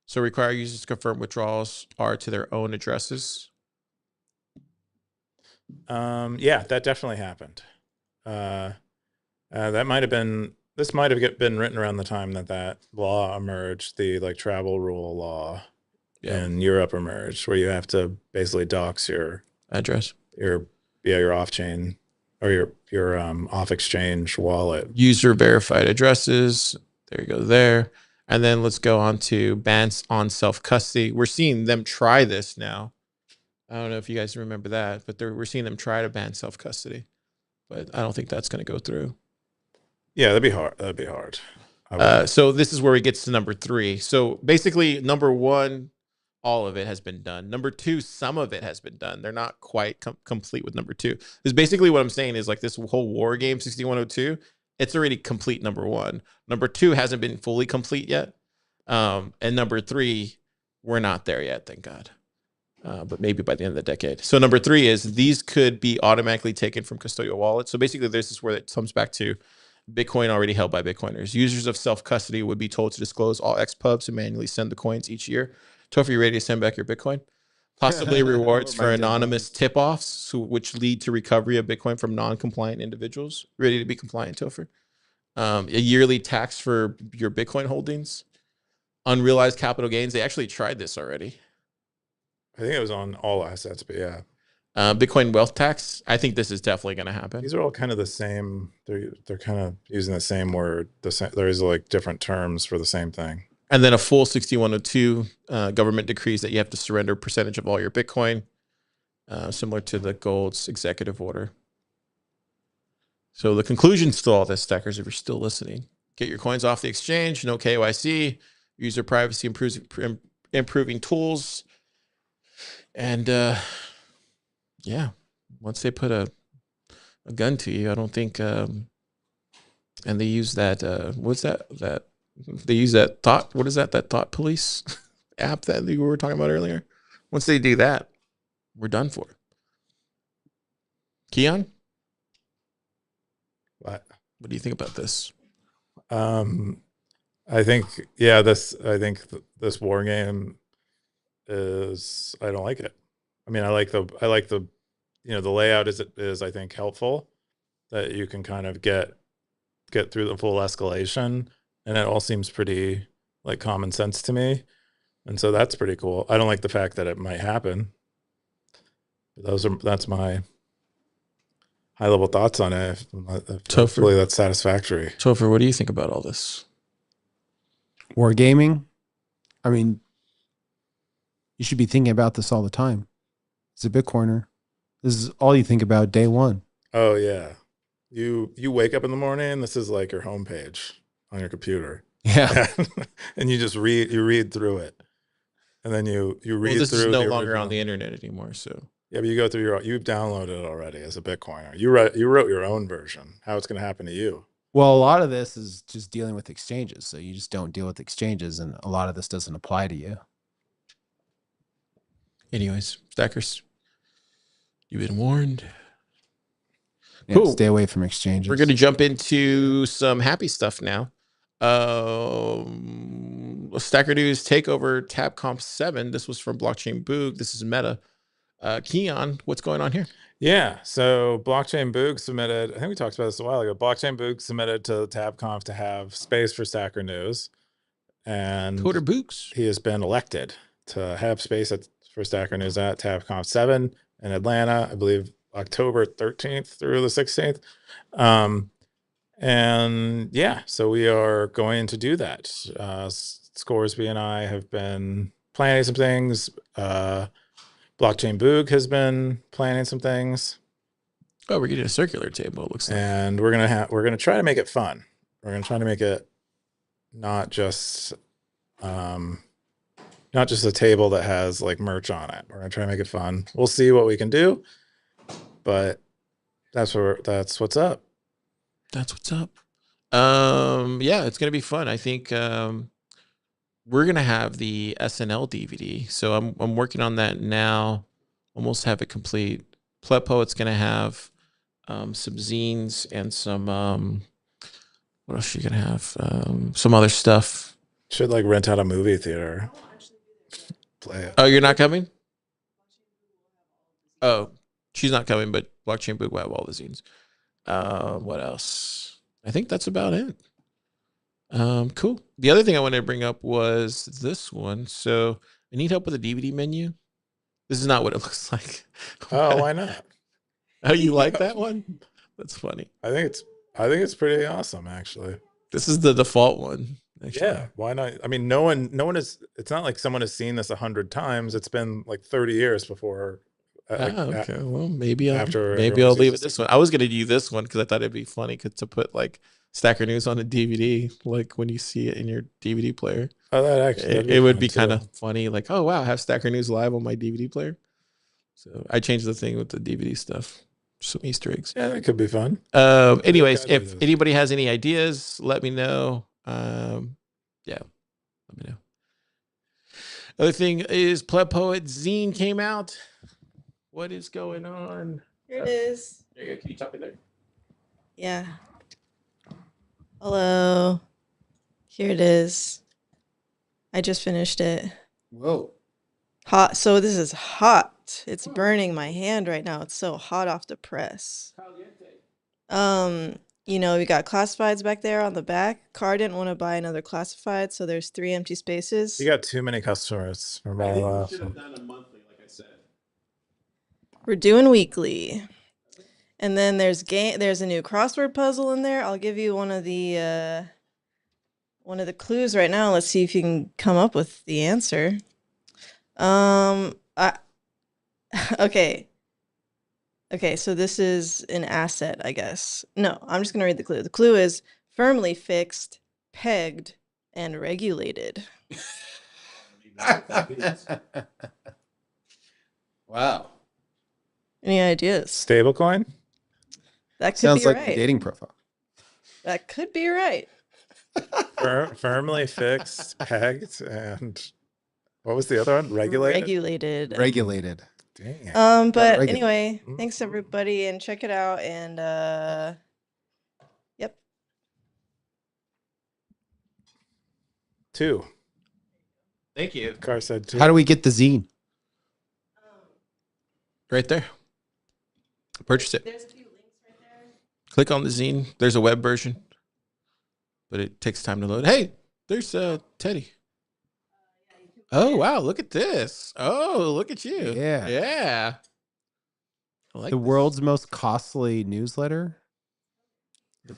So require users to confirm withdrawals are to their own addresses. Yeah, that definitely happened. That might have been. This might have been written around the time that law emerged, the like travel rule law in Europe emerged, where you have to basically dox your address, your off-chain or your off-exchange wallet. User verified addresses. There you go there. And then let's go on to bans on self-custody. We're seeing them try this now. I don't know if you guys remember that, but we're seeing them try to ban self-custody. But I don't think that's going to go through. Yeah, that'd be hard. So this is where it gets to number 3. So basically, number 1, all of it has been done. Number 2, some of it has been done. They're not quite complete with number 2. Because basically what I'm saying is like this whole Wargames 6102, it's already complete number 1. Number 2 hasn't been fully complete yet. And number 3, we're not there yet, thank God. But maybe by the end of the decade. So number 3 is these could be automatically taken from custodial wallets. So basically this is where it comes back to Bitcoin already held by Bitcoiners. Users of self-custody would be told to disclose all XPubs and manually send the coins each year. Topher, you ready to send back your Bitcoin? Possibly rewards for anonymous tip-offs, which lead to recovery of Bitcoin from non-compliant individuals. Ready to be compliant, Topher? A yearly tax for your Bitcoin holdings. Unrealized capital gains. They actually tried this already. I think it was on all assets, but yeah. Bitcoin wealth tax. I think this is definitely going to happen. These are all kind of the same. They're kind of using the same word. There's like different terms for the same thing. And then a full 6102 government decrees that you have to surrender a percentage of all your Bitcoin, similar to the gold's executive order. So the conclusions to all this, stackers, if you're still listening, get your coins off the exchange, no KYC, user privacy improving tools. And yeah, once they put a gun to you, I don't think, and they use that, what's that they use that thought, what is that thought police app that we were talking about earlier? Once they do that, we're done for. Keyan? What do you think about this? I think, yeah, this war game is, I don't like it. I mean, I like the, the layout is I think helpful, that you can kind of get through the full escalation, and it all seems pretty like common sense to me. And so that's pretty cool. I don't like the fact that it might happen. That's my high-level thoughts on it. Topher. Hopefully that's satisfactory. Topher, what do you think about all this? Wargaming. I mean, you should be thinking about this all the time. As a Bitcoiner, this is all you think about day one. Oh, yeah. You wake up in the morning, this is like your homepage on your computer. Yeah. And you just read through it. And then you read Well, this through is no the longer original. on the internet anymore, so. Yeah, but you go through you've downloaded it already as a Bitcoiner. You wrote your own version. How it's going to happen to you. Well, a lot of this is just dealing with exchanges. So you just don't deal with exchanges, and a lot of this doesn't apply to you. Anyways, stackers, you've been warned. Yeah, Cool. Stay away from exchanges. We're going to jump into some happy stuff now. Stacker News Takeover TABCONF 7. This was from Blockchain Boog. This is Meta. Keyan, what's going on here? Yeah, so Blockchain Boog submitted, I think we talked about this a while ago. Blockchain Boog submitted to TABCONF to have space for Stacker News. And Coder Books. he has been elected to have space for Stacker News at TABCONF 7 in Atlanta, I believe October 13th through the 16th. And yeah, so we are going to do that. Scoresby and I have been planning some things. Blockchain Boog has been planning some things. Oh, we're getting a circular table, it looks like. And we're gonna try to make it fun. We're gonna try to make it not just a table that has like merch on it. We're gonna try to make it fun. We'll see what we can do, but that's what's up. That's what's up. Yeah, it's gonna be fun. I think we're gonna have the SNL DVD. So I'm working on that now. Almost have it complete. Pleb Poet's gonna have some zines and some what else are you gonna have? Some other stuff. Should like rent out a movie theater. Play it. Oh, you're not coming? Oh, she's not coming, but Blockchain Book will have all the zines. What else? I think that's about it. Cool. The other thing I wanted to bring up was this one. So I need help with the DVD menu. This is not what it looks like. Oh, why not? Oh, you like that one? That's funny. I think it's pretty awesome, actually. This is the default one. Actually. Yeah, why not? I mean, no one is. It's not like someone has seen this 100 times. It's been like 30 years before. Okay. Well, maybe I'll everyone leave sees it this one. I was gonna do this one because I thought it'd be funny to put like Stacker News on a DVD, like when you see it in your DVD player. Oh, that'd It would fun, be too. kind of funny, like, oh wow, I have Stacker News live on my DVD player. So I changed the thing with the DVD stuff. Some Easter eggs. Yeah, that could be fun. Anyways, gotta do if this. anybody has any ideas, let me know. Yeah, let me know. Other thing is Pleb Poet Zine came out. What is going on? Here it is. There you go. Can you tap it there? Yeah. Hello. Here it is. I just finished it. Whoa. Hot. So this is hot. It's burning my hand right now. It's so hot off the press. We got classifieds back there on the back. Car didn't want to buy another classified, so there's 3 empty spaces. You got too many customers. I think we should have done a monthly, like I said. We're doing weekly. And then there's a new crossword puzzle in there. I'll give you one of the clues right now. Let's see if you can come up with the answer. Okay, so this is an asset, I guess. No, I'm just going to read the clue. The clue is firmly fixed, pegged, and regulated. Wow. Any ideas? Stablecoin. That could Sounds be like right. the dating profile. That could be right. Firmly fixed, pegged, and what was the other one? Regulated. Regulated. Dang. But Regular. anyway, thanks everybody, and check it out. And yep. 2. Thank you. Car said 2. How do we get the zine? Right there. Purchase it. There's a few links right there. Click on the zine. There's a web version, but it takes time to load. Hey, there's Teddy. Oh wow, look at this. Oh, look at you. Yeah. Yeah. I like The this. world's most costly newsletter.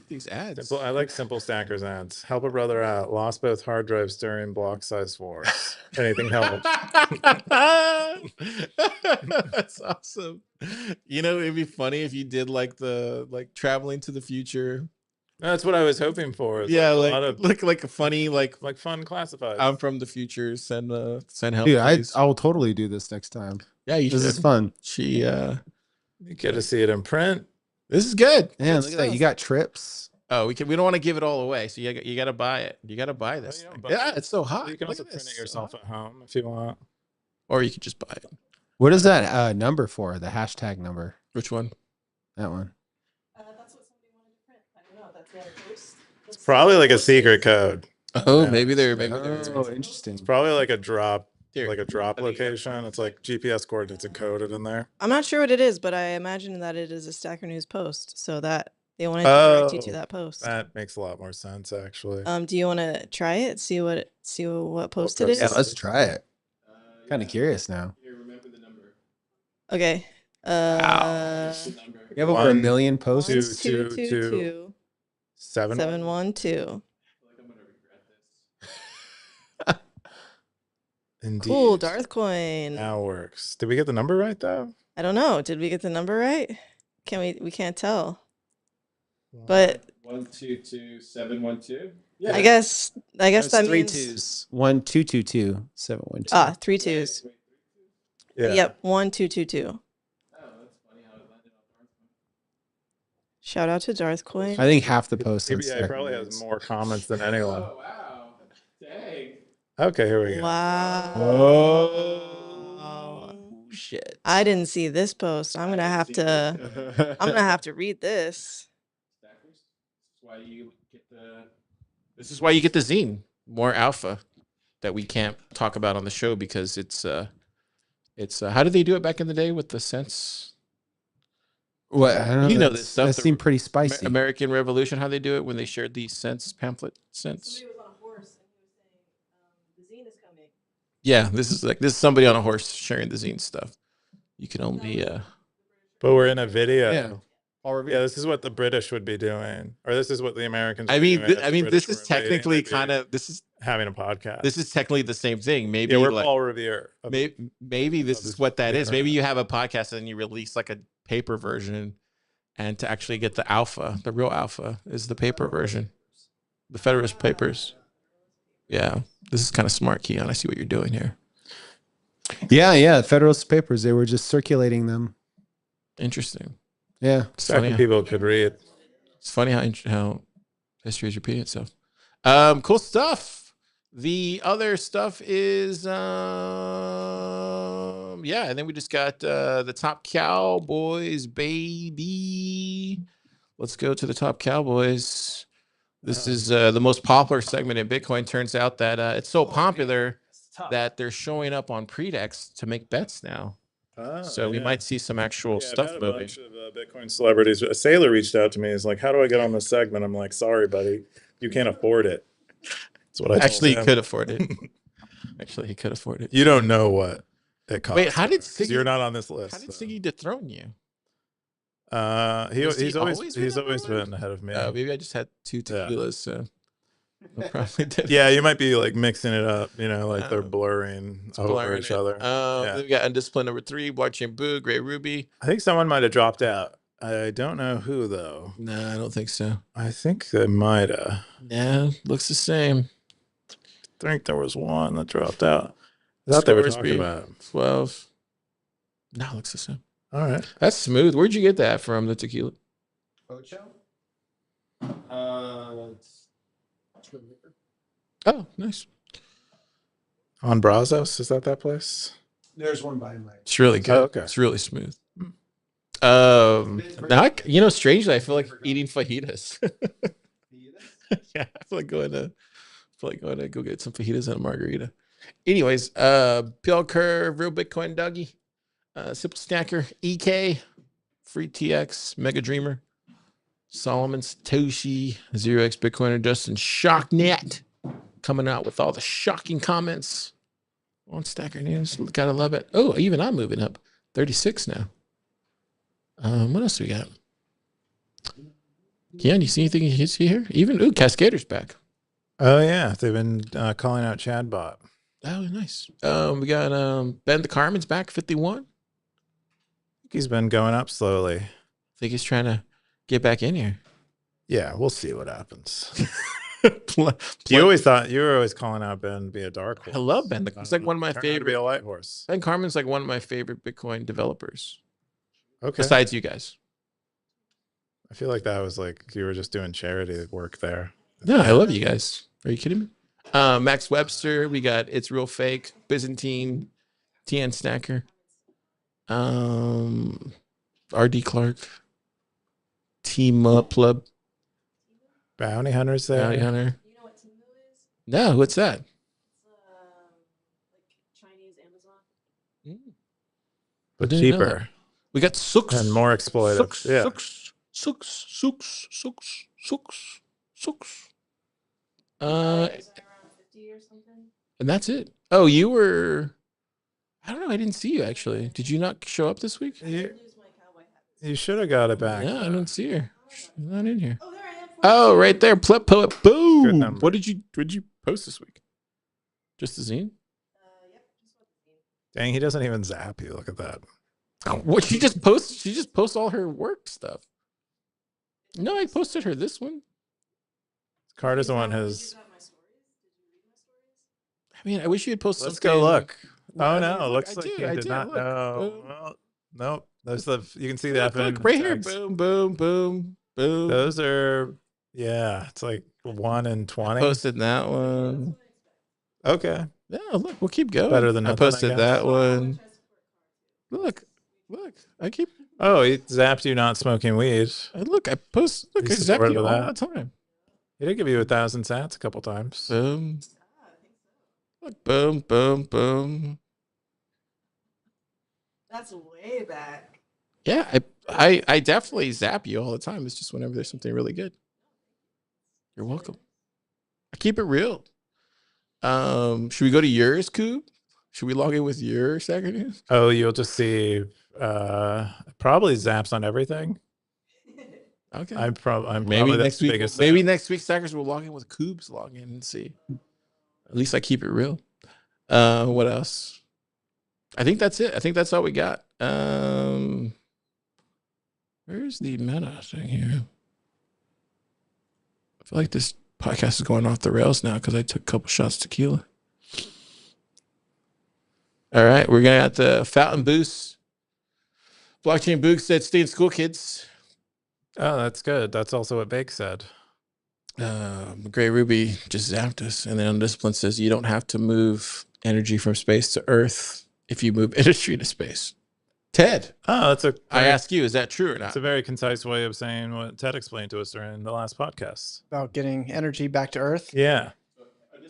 These ads. Simple, I like Simple Stackers ads. Help a brother out. Lost both hard drives during block size wars. Anything helps. That's awesome. You know, it'd be funny if you did like traveling to the future. That's what I was hoping for. It's Yeah, a like lot of like a funny like fun classifieds. I'm from the future. Send help. Dude, please. I will totally do this next time. Yeah, you This should. is fun. She You get to see it in print. this is good. Man, Good look at that. You stuff. got trips. Oh, we don't want to give it all away, so you got to buy it. You got to buy this. you don't thing. buy Yeah, it. it's so hot. You can Look also at print this. it yourself at home if you want. Or you could just buy it. What is that number for? The hashtag number. Which one? That one. That's what somebody wanted to print. I don't know. That's what I post. It's probably like a secret code. Oh, Yeah. maybe they're Oh, interesting. It's probably like a drop, Here. location. It's like GPS coordinates encoded in there. I'm not sure what it is, but I imagine that it is a Stacker News post, so that they wanted to direct you to Oh, that post. That makes a lot more sense, actually. Do you want to try it? See what post it post is? Yeah, let's try it. Kind of curious now. Here, remember the number. Okay. You have over a 1, million posts. 2, 222 7. 712. Indeed. Cool, Darth coin. Now works. Did we get the number right though? I don't know. Did we get the number right? We can't tell. But 122712. I guess that three means twos. 1222 712. 3 twos. Yeah. Yep, 1222. Shout out to Darth coin. I think half the posts. on TBA Stacker probably News. has more comments than anyone. Oh, wow. Dang. Okay, here we go. Wow. Oh shit! I didn't see this post. I'm gonna have to read this. This is why you get the zine. More alpha that we can't talk about on the show because it's how did they do it back in the day with the cents? What? I don't know. You know that's- this stuff, That the seemed pretty spicy. American Revolution, how they do it when they shared these cents pamphlet cents. Somebody was on a horse and he was saying, the zine is coming. Yeah, this is somebody on a horse sharing the zine stuff. You can only But we're in a video. Yeah. Yeah, this is what the British would be doing, or this is what the Americans. I would mean, be doing if the British this were is invading. technically They'd be kind of this is technically the same thing. Maybe Yeah, we're like, Paul Revere. maybe this this is what that is. different. Maybe you have a podcast and you release like a paper version, and to actually get the alpha, the real alpha, is the paper version, the Federalist Papers. Yeah, this is kind of smart, Keyan. I see what you're doing here. Yeah. Federalist Papers. They were just circulating them. Interesting. Yeah. It's funny, Second people could read. it's funny how history is repeating itself. Cool stuff. The other stuff is and then we just got the top Cowboys, baby. Let's go to the top Cowboys. This is the most popular segment in Bitcoin. Turns out that it's so popular that they're showing up on Predex to make bets now. So we might see some actual stuff I've had a moving. bunch of Bitcoin celebrities. A sailor reached out to me. He's like, "How do I get on this segment?" I'm like, "Sorry, buddy, you can't afford it." That's what I told Actually, he him. could afford it. Actually, he could afford it. You don't know what it costs. Wait, how did 'cause Siggy- you're not on this list? How did so. Siggy dethrone you? He's he always always been he's number always one? been ahead of me. Maybe I just had two Yeah. tequilas, so I probably did. Yeah, you might be like mixing it up. You know, like they're Oh. blurring over Blurring each it. other. Then we got Undisciplined number 3, Blockchain Boo, Grey Ruby. I think someone might have dropped out. I don't know who though. No, I don't think so. I think they might have. Yeah, looks the same. I think there was one that dropped out. I thought they were talking Scoresby, about it. 12. No, it looks the same. All right. That's smooth. Where'd you get that from, the tequila? Ocho? Oh, nice. On Brazos, is that place? There's one by my. It's really good. Oh, okay. It's really smooth. Now, strangely, I feel like eating fajitas. Yeah, I feel like going to go get some fajitas and a margarita. Anyways, Bell Curve, Real Bitcoin Dougie, Simple Stacker, EK, Free TX, Mega Dreamer, Solomon Satoshi, 0x Bitcoiner, Justin Shocknet, coming out with all the shocking comments on Stacker News. Gotta love it. Oh, even I'm moving up. 36 now. What else do we got? Keyan, you see anything you see here? Even Cascader's back. Oh yeah, they've been calling out Chadbot. Oh, nice. We got Ben the Carmen's back, 51. He's been going up slowly. I think he's trying to get back in here. Yeah, we'll see what happens. You You always thought you were always calling out Ben to be a dark horse. I love Ben. It's like one of my Turned out to be favorite. a light horse. Ben Carmen's like one of my favorite Bitcoin developers. Okay. Besides you guys. I feel like that was like you were just doing charity work there. No, I love you guys. Are you kidding me? Max Webster, we got It's Real Fake, Byzantine, TN Snacker, RD Clark, Team Up Plub, Bounty Hunters there. Bounty Hunter. You know what Team is? No, what's that? Like Chinese Amazon. But Didn't know cheaper We got Sooks. and more exploitive. Yeah. Sooks. And that's it. Oh, you were. I don't know. I didn't see you actually. Did you not show up this week? You should have got it back. Yeah, I though. didn't see her. She's not in here. Oh, there I am. Oh, right there. Plep poet. Good Boom. number. What did you post this week? Just the zine? Dang, he doesn't even zap you. Look at that. What she just posts all her work stuff. No, I posted her this one. Carter's the one who's. I mean, I wish you had posted Let's something. go look. Well, Oh I no, mean, it look, looks I like did, he I did did, not look. know. Well, nope. There's the you can see the Look, FN look, right here. tags. Boom, boom, boom, boom. Those are it's like 1 in 20. Posted that one. Okay. Yeah, look, we'll keep going. Better than I nothing, I posted guess. that one. Look, I keep. Oh, he zapped you not smoking weed. I post. Look, I He's zap supportive you of all the that. time. He did give you 1,000 sats a couple times. Boom. Look, boom, boom, boom. That's way back. Yeah, I definitely zap you all the time. It's just whenever there's something really good. You're welcome. I keep it real. Should we go to yours, Coop? Should we log in with your Stacker.News? Oh, you'll just see probably zaps on everything. Okay. I'm maybe probably the next week. biggest Maybe zap. next week Stackers will log in with Coop's login and see. At least I keep it real. What else? I think that's it. I think that's all we got. Where's the meta thing here? I feel like this podcast is going off the rails now because I took a couple shots of tequila. All right, we're gonna have the Fountain Boost. Blockchain Book said, "Stay in school, kids." Oh, that's good. That's also what Bake said. Gray Ruby just zapped us, and then Undisciplined says you don't have to move energy from space to Earth if you move industry to space. Ted, Oh, that's a I ask you, is that true or not? It's a very concise way of saying what Ted explained to us during the last podcast. About getting energy back to Earth. Yeah.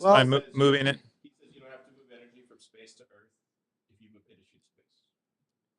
Well, I'm moving it. He says you don't have to move energy from space to Earth if you move industry to space.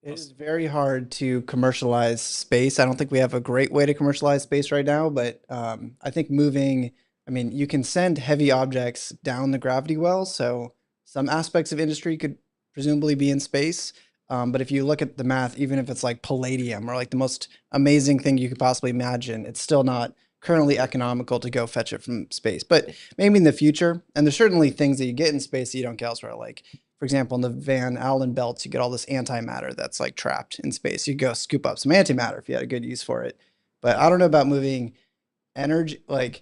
it is very hard to commercialize space. I don't think we have a great way to commercialize space right now, but I think you can send heavy objects down the gravity well, so some aspects of industry could presumably be in space. But if you look at the math, even if it's like palladium or like the most amazing thing you could possibly imagine, it's still not currently economical to go fetch it from space. But maybe in the future, and there's certainly things that you get in space that you don't get elsewhere. Like, for example, in the Van Allen belts, you get all this antimatter that's like trapped in space. You go scoop up some antimatter if you had a good use for it. But I don't know about moving energy, like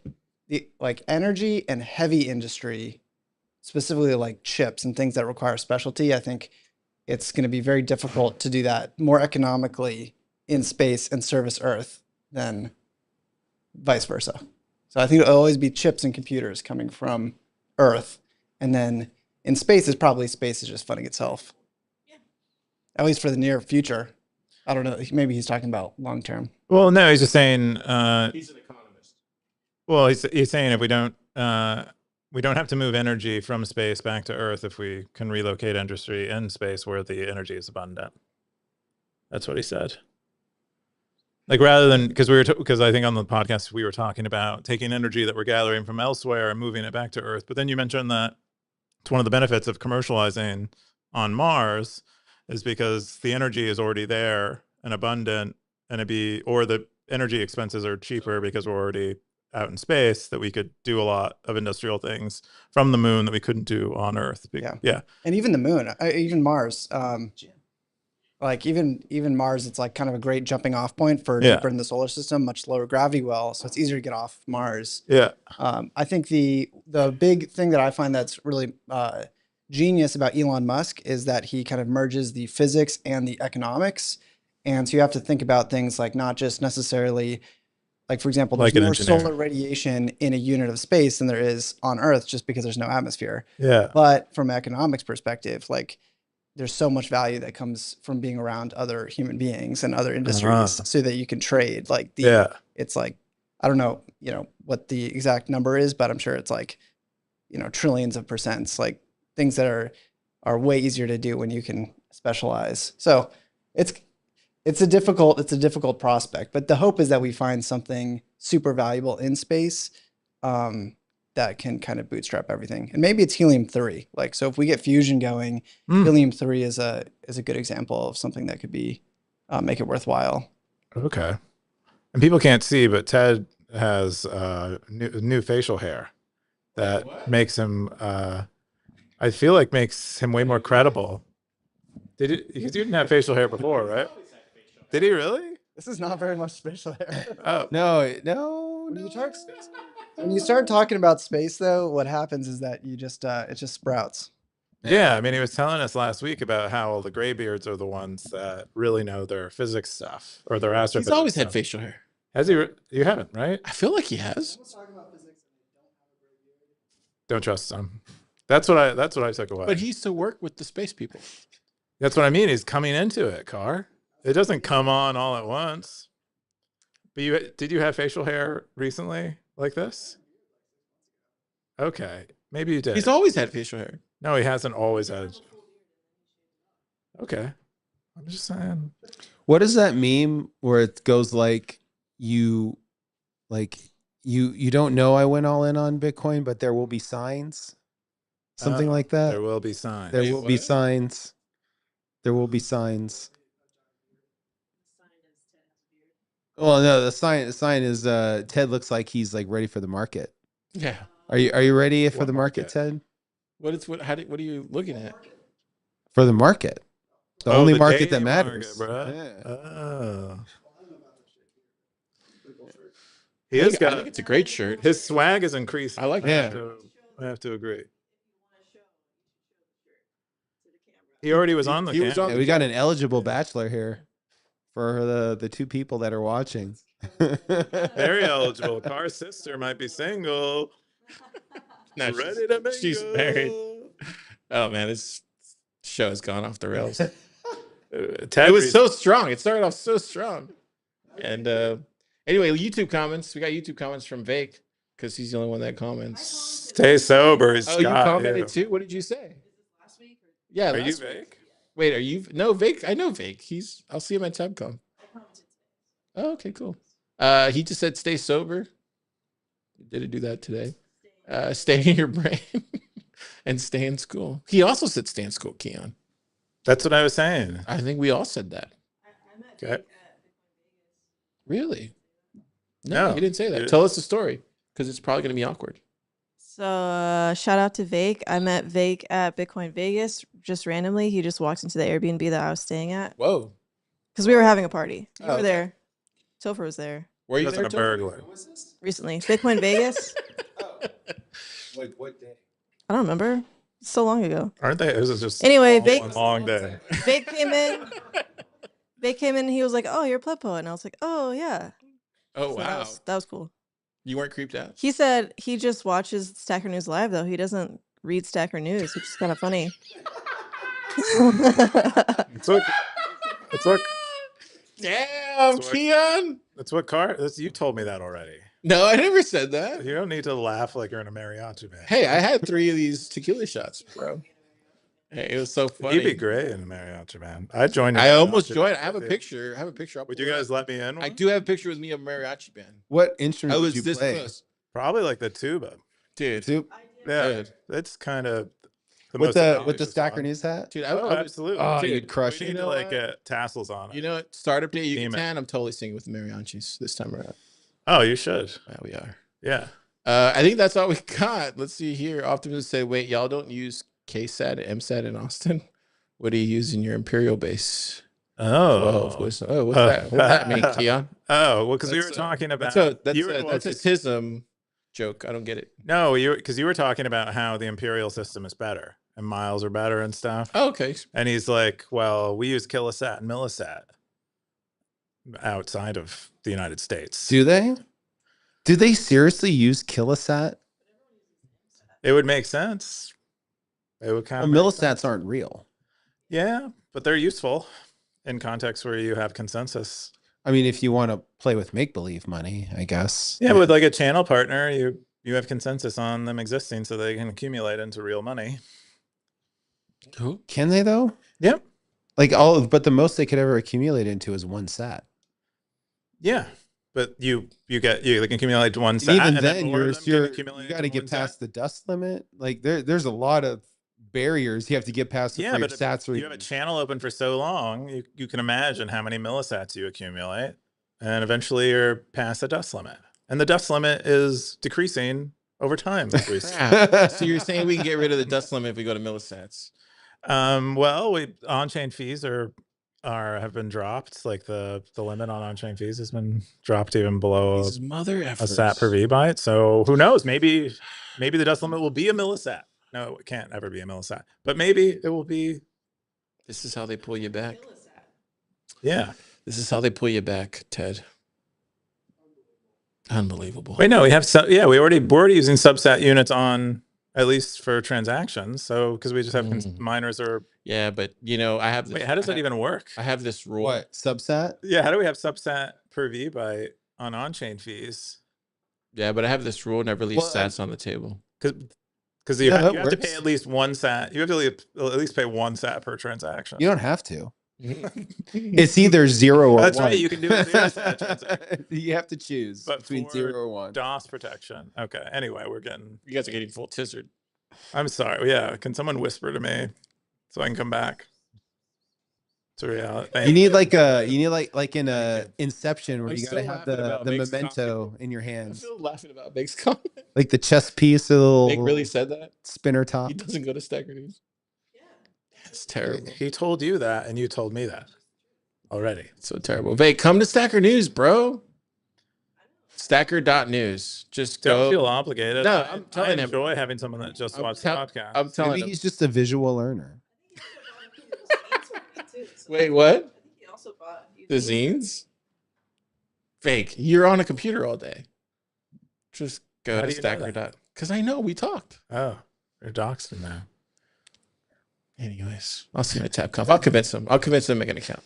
energy and heavy industry, specifically like chips and things that require specialty. I think it's going to be very difficult to do that more economically in space and service Earth than vice versa. So I think it'll always be chips and computers coming from Earth. And then in space is just funding itself. Yeah. At least for the near future. I don't know. Maybe he's talking about long term. Well, no, he's just saying. He's an economist. Well, he's saying if we don't have to move energy from space back to Earth if we can relocate industry in space where the energy is abundant. That's what he said. Like rather than because I think on the podcast we were talking about taking energy that we're gathering from elsewhere and moving it back to Earth. But then you mentioned that it's one of the benefits of commercializing on Mars is because the energy is already there and abundant, and or the energy expenses are cheaper because we're already out in space, that we could do a lot of industrial things from the moon that we couldn't do on Earth. Yeah. And even the moon, even Mars, like even Mars, it's like kind of a great jumping off point for deeper in the solar system, much lower gravity well, so it's easier to get off Mars. Yeah. I think the big thing that I find that's really genius about Elon Musk is that he kind of merges the physics and the economics, and so you have to think about things like not just necessarily, like, for example, there's more solar radiation in a unit of space than there is on Earth just because there's no atmosphere. Yeah. But from an economics perspective, like, there's so much value that comes from being around other human beings and other industries so that you can trade. Like, it's like, I don't know, what the exact number is, but I'm sure it's like, trillions of percents, like things that are way easier to do when you can specialize. So it's a difficult prospect, but the hope is that we find something super valuable in space that can kind of bootstrap everything. And maybe it's helium-3. Like, so if we get fusion going, helium-3 is a good example of something that could be make it worthwhile. Okay. And people can't see, but Ted has new facial hair that makes him I feel like makes him way more credible. Because you didn't have facial hair before, right? Did he really? This is not very much facial hair. Oh. No. When you start talking about space, though, what happens is that you just it just sprouts. Yeah, I mean, he was telling us last week about how all the graybeards are the ones that really know their physics stuff or their astrophysics. He's always had facial hair. Has he? You haven't, right? I feel like he has. Don't trust him. That's what I took away. But he used to work with the space people. That's what I mean. He's coming into it, Car. It doesn't come on all at once. But did you have facial hair recently like this? Okay, maybe you did. He's always had facial hair. No, he hasn't always had. Okay, I'm just saying. What is that meme where it goes like you don't know I went all in on Bitcoin, but there will be signs? Something like that. There will be signs. There will be signs. There will be signs. Well, no, the sign is Ted looks like he's like ready for the market. Yeah. Are you ready for the market, Ted? What are you looking at? For the market. The only market that matters. Market, yeah. Oh. I think it's a great shirt. His swag is increasing. I like that. I have to agree. He already was on the camera. Yeah, we got an eligible bachelor here for the two people that are watching. Very eligible. Car's sister might be single. No, ready to mingle. She's married. Oh man, this show has gone off the rails. It was so strong. It started off so strong. And anyway, YouTube comments. We got YouTube comments from Vake because he's the only one that comments. Stay sober. You commented too? What did you say? Yeah. Are you Vake? Wait, are you? No, Vake. I know Vake. I'll see him at TABCONF. Oh, okay, cool. He just said stay sober. Did it do that today? Stay in your brain and stay in school. He also said stay in school, Keyan. That's what I was saying. I think we all said that. Okay. Really? No, he didn't say that. Dude. Tell us the story because it's probably going to be awkward. So shout out to Vake. I met Vake at Bitcoin Vegas just randomly. He just walked into the Airbnb that I was staying at. Whoa. Because we were having a party. You were okay. there. Topher was there. Were you He there, wasn't a burglar. Recently. Bitcoin Vegas? Like what day? I don't remember. It's so long ago. Aren't they? It was just Anyway, one long day. Vake came in. Vake came in and he was like, oh, you're a pleb poet. And I was like, oh, yeah. Oh, So wow. that was cool. You weren't creeped out? He said he just watches Stacker.News live, though. He doesn't read Stacker.News, which is kind of funny. It's what Damn, Keyan. You told me that already. No, I never said that. You don't need to laugh like you're in a mariachi band. Hey, I had 3 of these tequila shots, bro. Hey, it was so funny. You'd be great in a mariachi band. I'd join you. I almost joined. I have a picture. Would you guys let me in? I do have a picture with me of a mariachi band. What instrument I was did you this play? close. Probably like the tuba. Dude. Dude. Yeah, Dude. it's kind of. with the obnoxious Stacker one. News hat. Dude, Oh, I would, absolutely. Oh, dude, you'd crush We it. need know to like what? get tassels on it. You know what? Startup Day Theme it. Yucatan. I'm totally singing with the mariachis this time around. Oh, you should. Yeah, we are. Yeah. I think that's all we got. Let's see here. Optimus say, wait, y'all don't use KSAT and MSAT in Austin? What do you use in your Imperial base? Oh. What's that? What's that mean, Keyan? Oh, well, because we were That's talking about that's a TISM joke. I don't get it. No, because you were talking about how the imperial system is better and miles are better and stuff. Oh, okay. And he's like, well, we use kilosat and millisat outside of the United States. Do they? Do they seriously use kilosat? It would make sense. It would kind Well, of millisats aren't real. Yeah, but they're useful in contexts where you have consensus. I mean, if you want to play with make-believe money, I guess. Yeah, with like a channel partner, you have consensus on them existing so they can accumulate into real money. Who? Can they though? Yep. Like but the most they could ever accumulate into is one sat. Yeah. But you can accumulate one And sat. even and then, more of them can you accumulate got to into get one sat. past the dust limit. Like there's a lot of barriers you have to get past before your but if sats. you have a channel open for so long, you can imagine how many millisats you accumulate, and eventually you're past the dust limit. And the dust limit is decreasing over time. So you're saying we can get rid of the dust limit if we go to millisats? Well, on-chain fees have been dropped. Like the limit on on-chain fees has been dropped even below These mother a effers. sat per V-byte. So who knows? Maybe the dust limit will be a millisat. No, it can't ever be a millisat. But maybe it will be. This is how they pull you back. Yeah. This is how they pull you back, Ted. Unbelievable. Wait, no, we have we're already using subsat units on, at least for transactions. So because we just have miners or yeah, but I have. Wait, how does that even work? I have this rule. What subsat? Yeah, how do we have subsat per V-byte on-chain fees? Yeah, but I have this rule never leave sats on the table. Because you have to pay at least one sat. You have to at least pay one sat per transaction. You don't have to. It's either 0 or That's 1. right. You can do a 0 sat transaction. You have to choose between 0 or 1. DOS protection. Okay. Anyway, you guys are getting full tizzard. I'm sorry. Yeah. Can someone whisper to me so I can come back to reality? You need like in a Inception where you gotta have the memento in your I'm hands. still laughing about Big's comment. Like the chess piece, a little Big really said that? spinner top. He doesn't go to Stacker.News. It's terrible. He told you that, and you told me that already. It's so terrible. Vay, come to Stacker.News, bro. Stacker.News. Just Don't go. feel obligated. No, I'm telling him. I enjoy having someone that just watches podcasts. I'm telling Maybe him. he's just a visual learner. Wait, what? He also bought The zines? Fake. You're on a computer all day. Just go How to do you know that? Stacker. Because I know we talked. Oh, you're doxed him now. Anyways, I'll see him at TABCONF. I'll convince him. I'll convince him to make an account.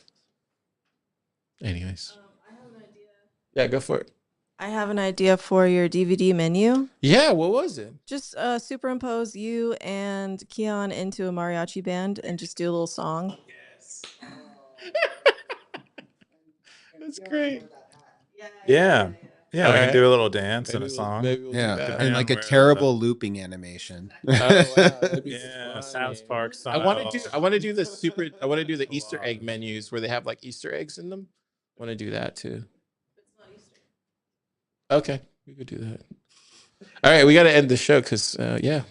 Anyways. I have an idea. Yeah, go for it. I have an idea for your DVD menu. Yeah, what was it? Just superimpose you and Keyan into a mariachi band and just do a little song. That's great. Yeah. Yeah, we All can right. do a little dance and Maybe a we'll- song. maybe we'll do Yeah, that. and like a Where- terrible looping animation. Oh, wow, that'd be Yeah, funny. South Park I style. want to do the Easter egg menus where they have like Easter eggs in them. I want to do that too. Okay, we could do that. All right, we got to end the show because yeah.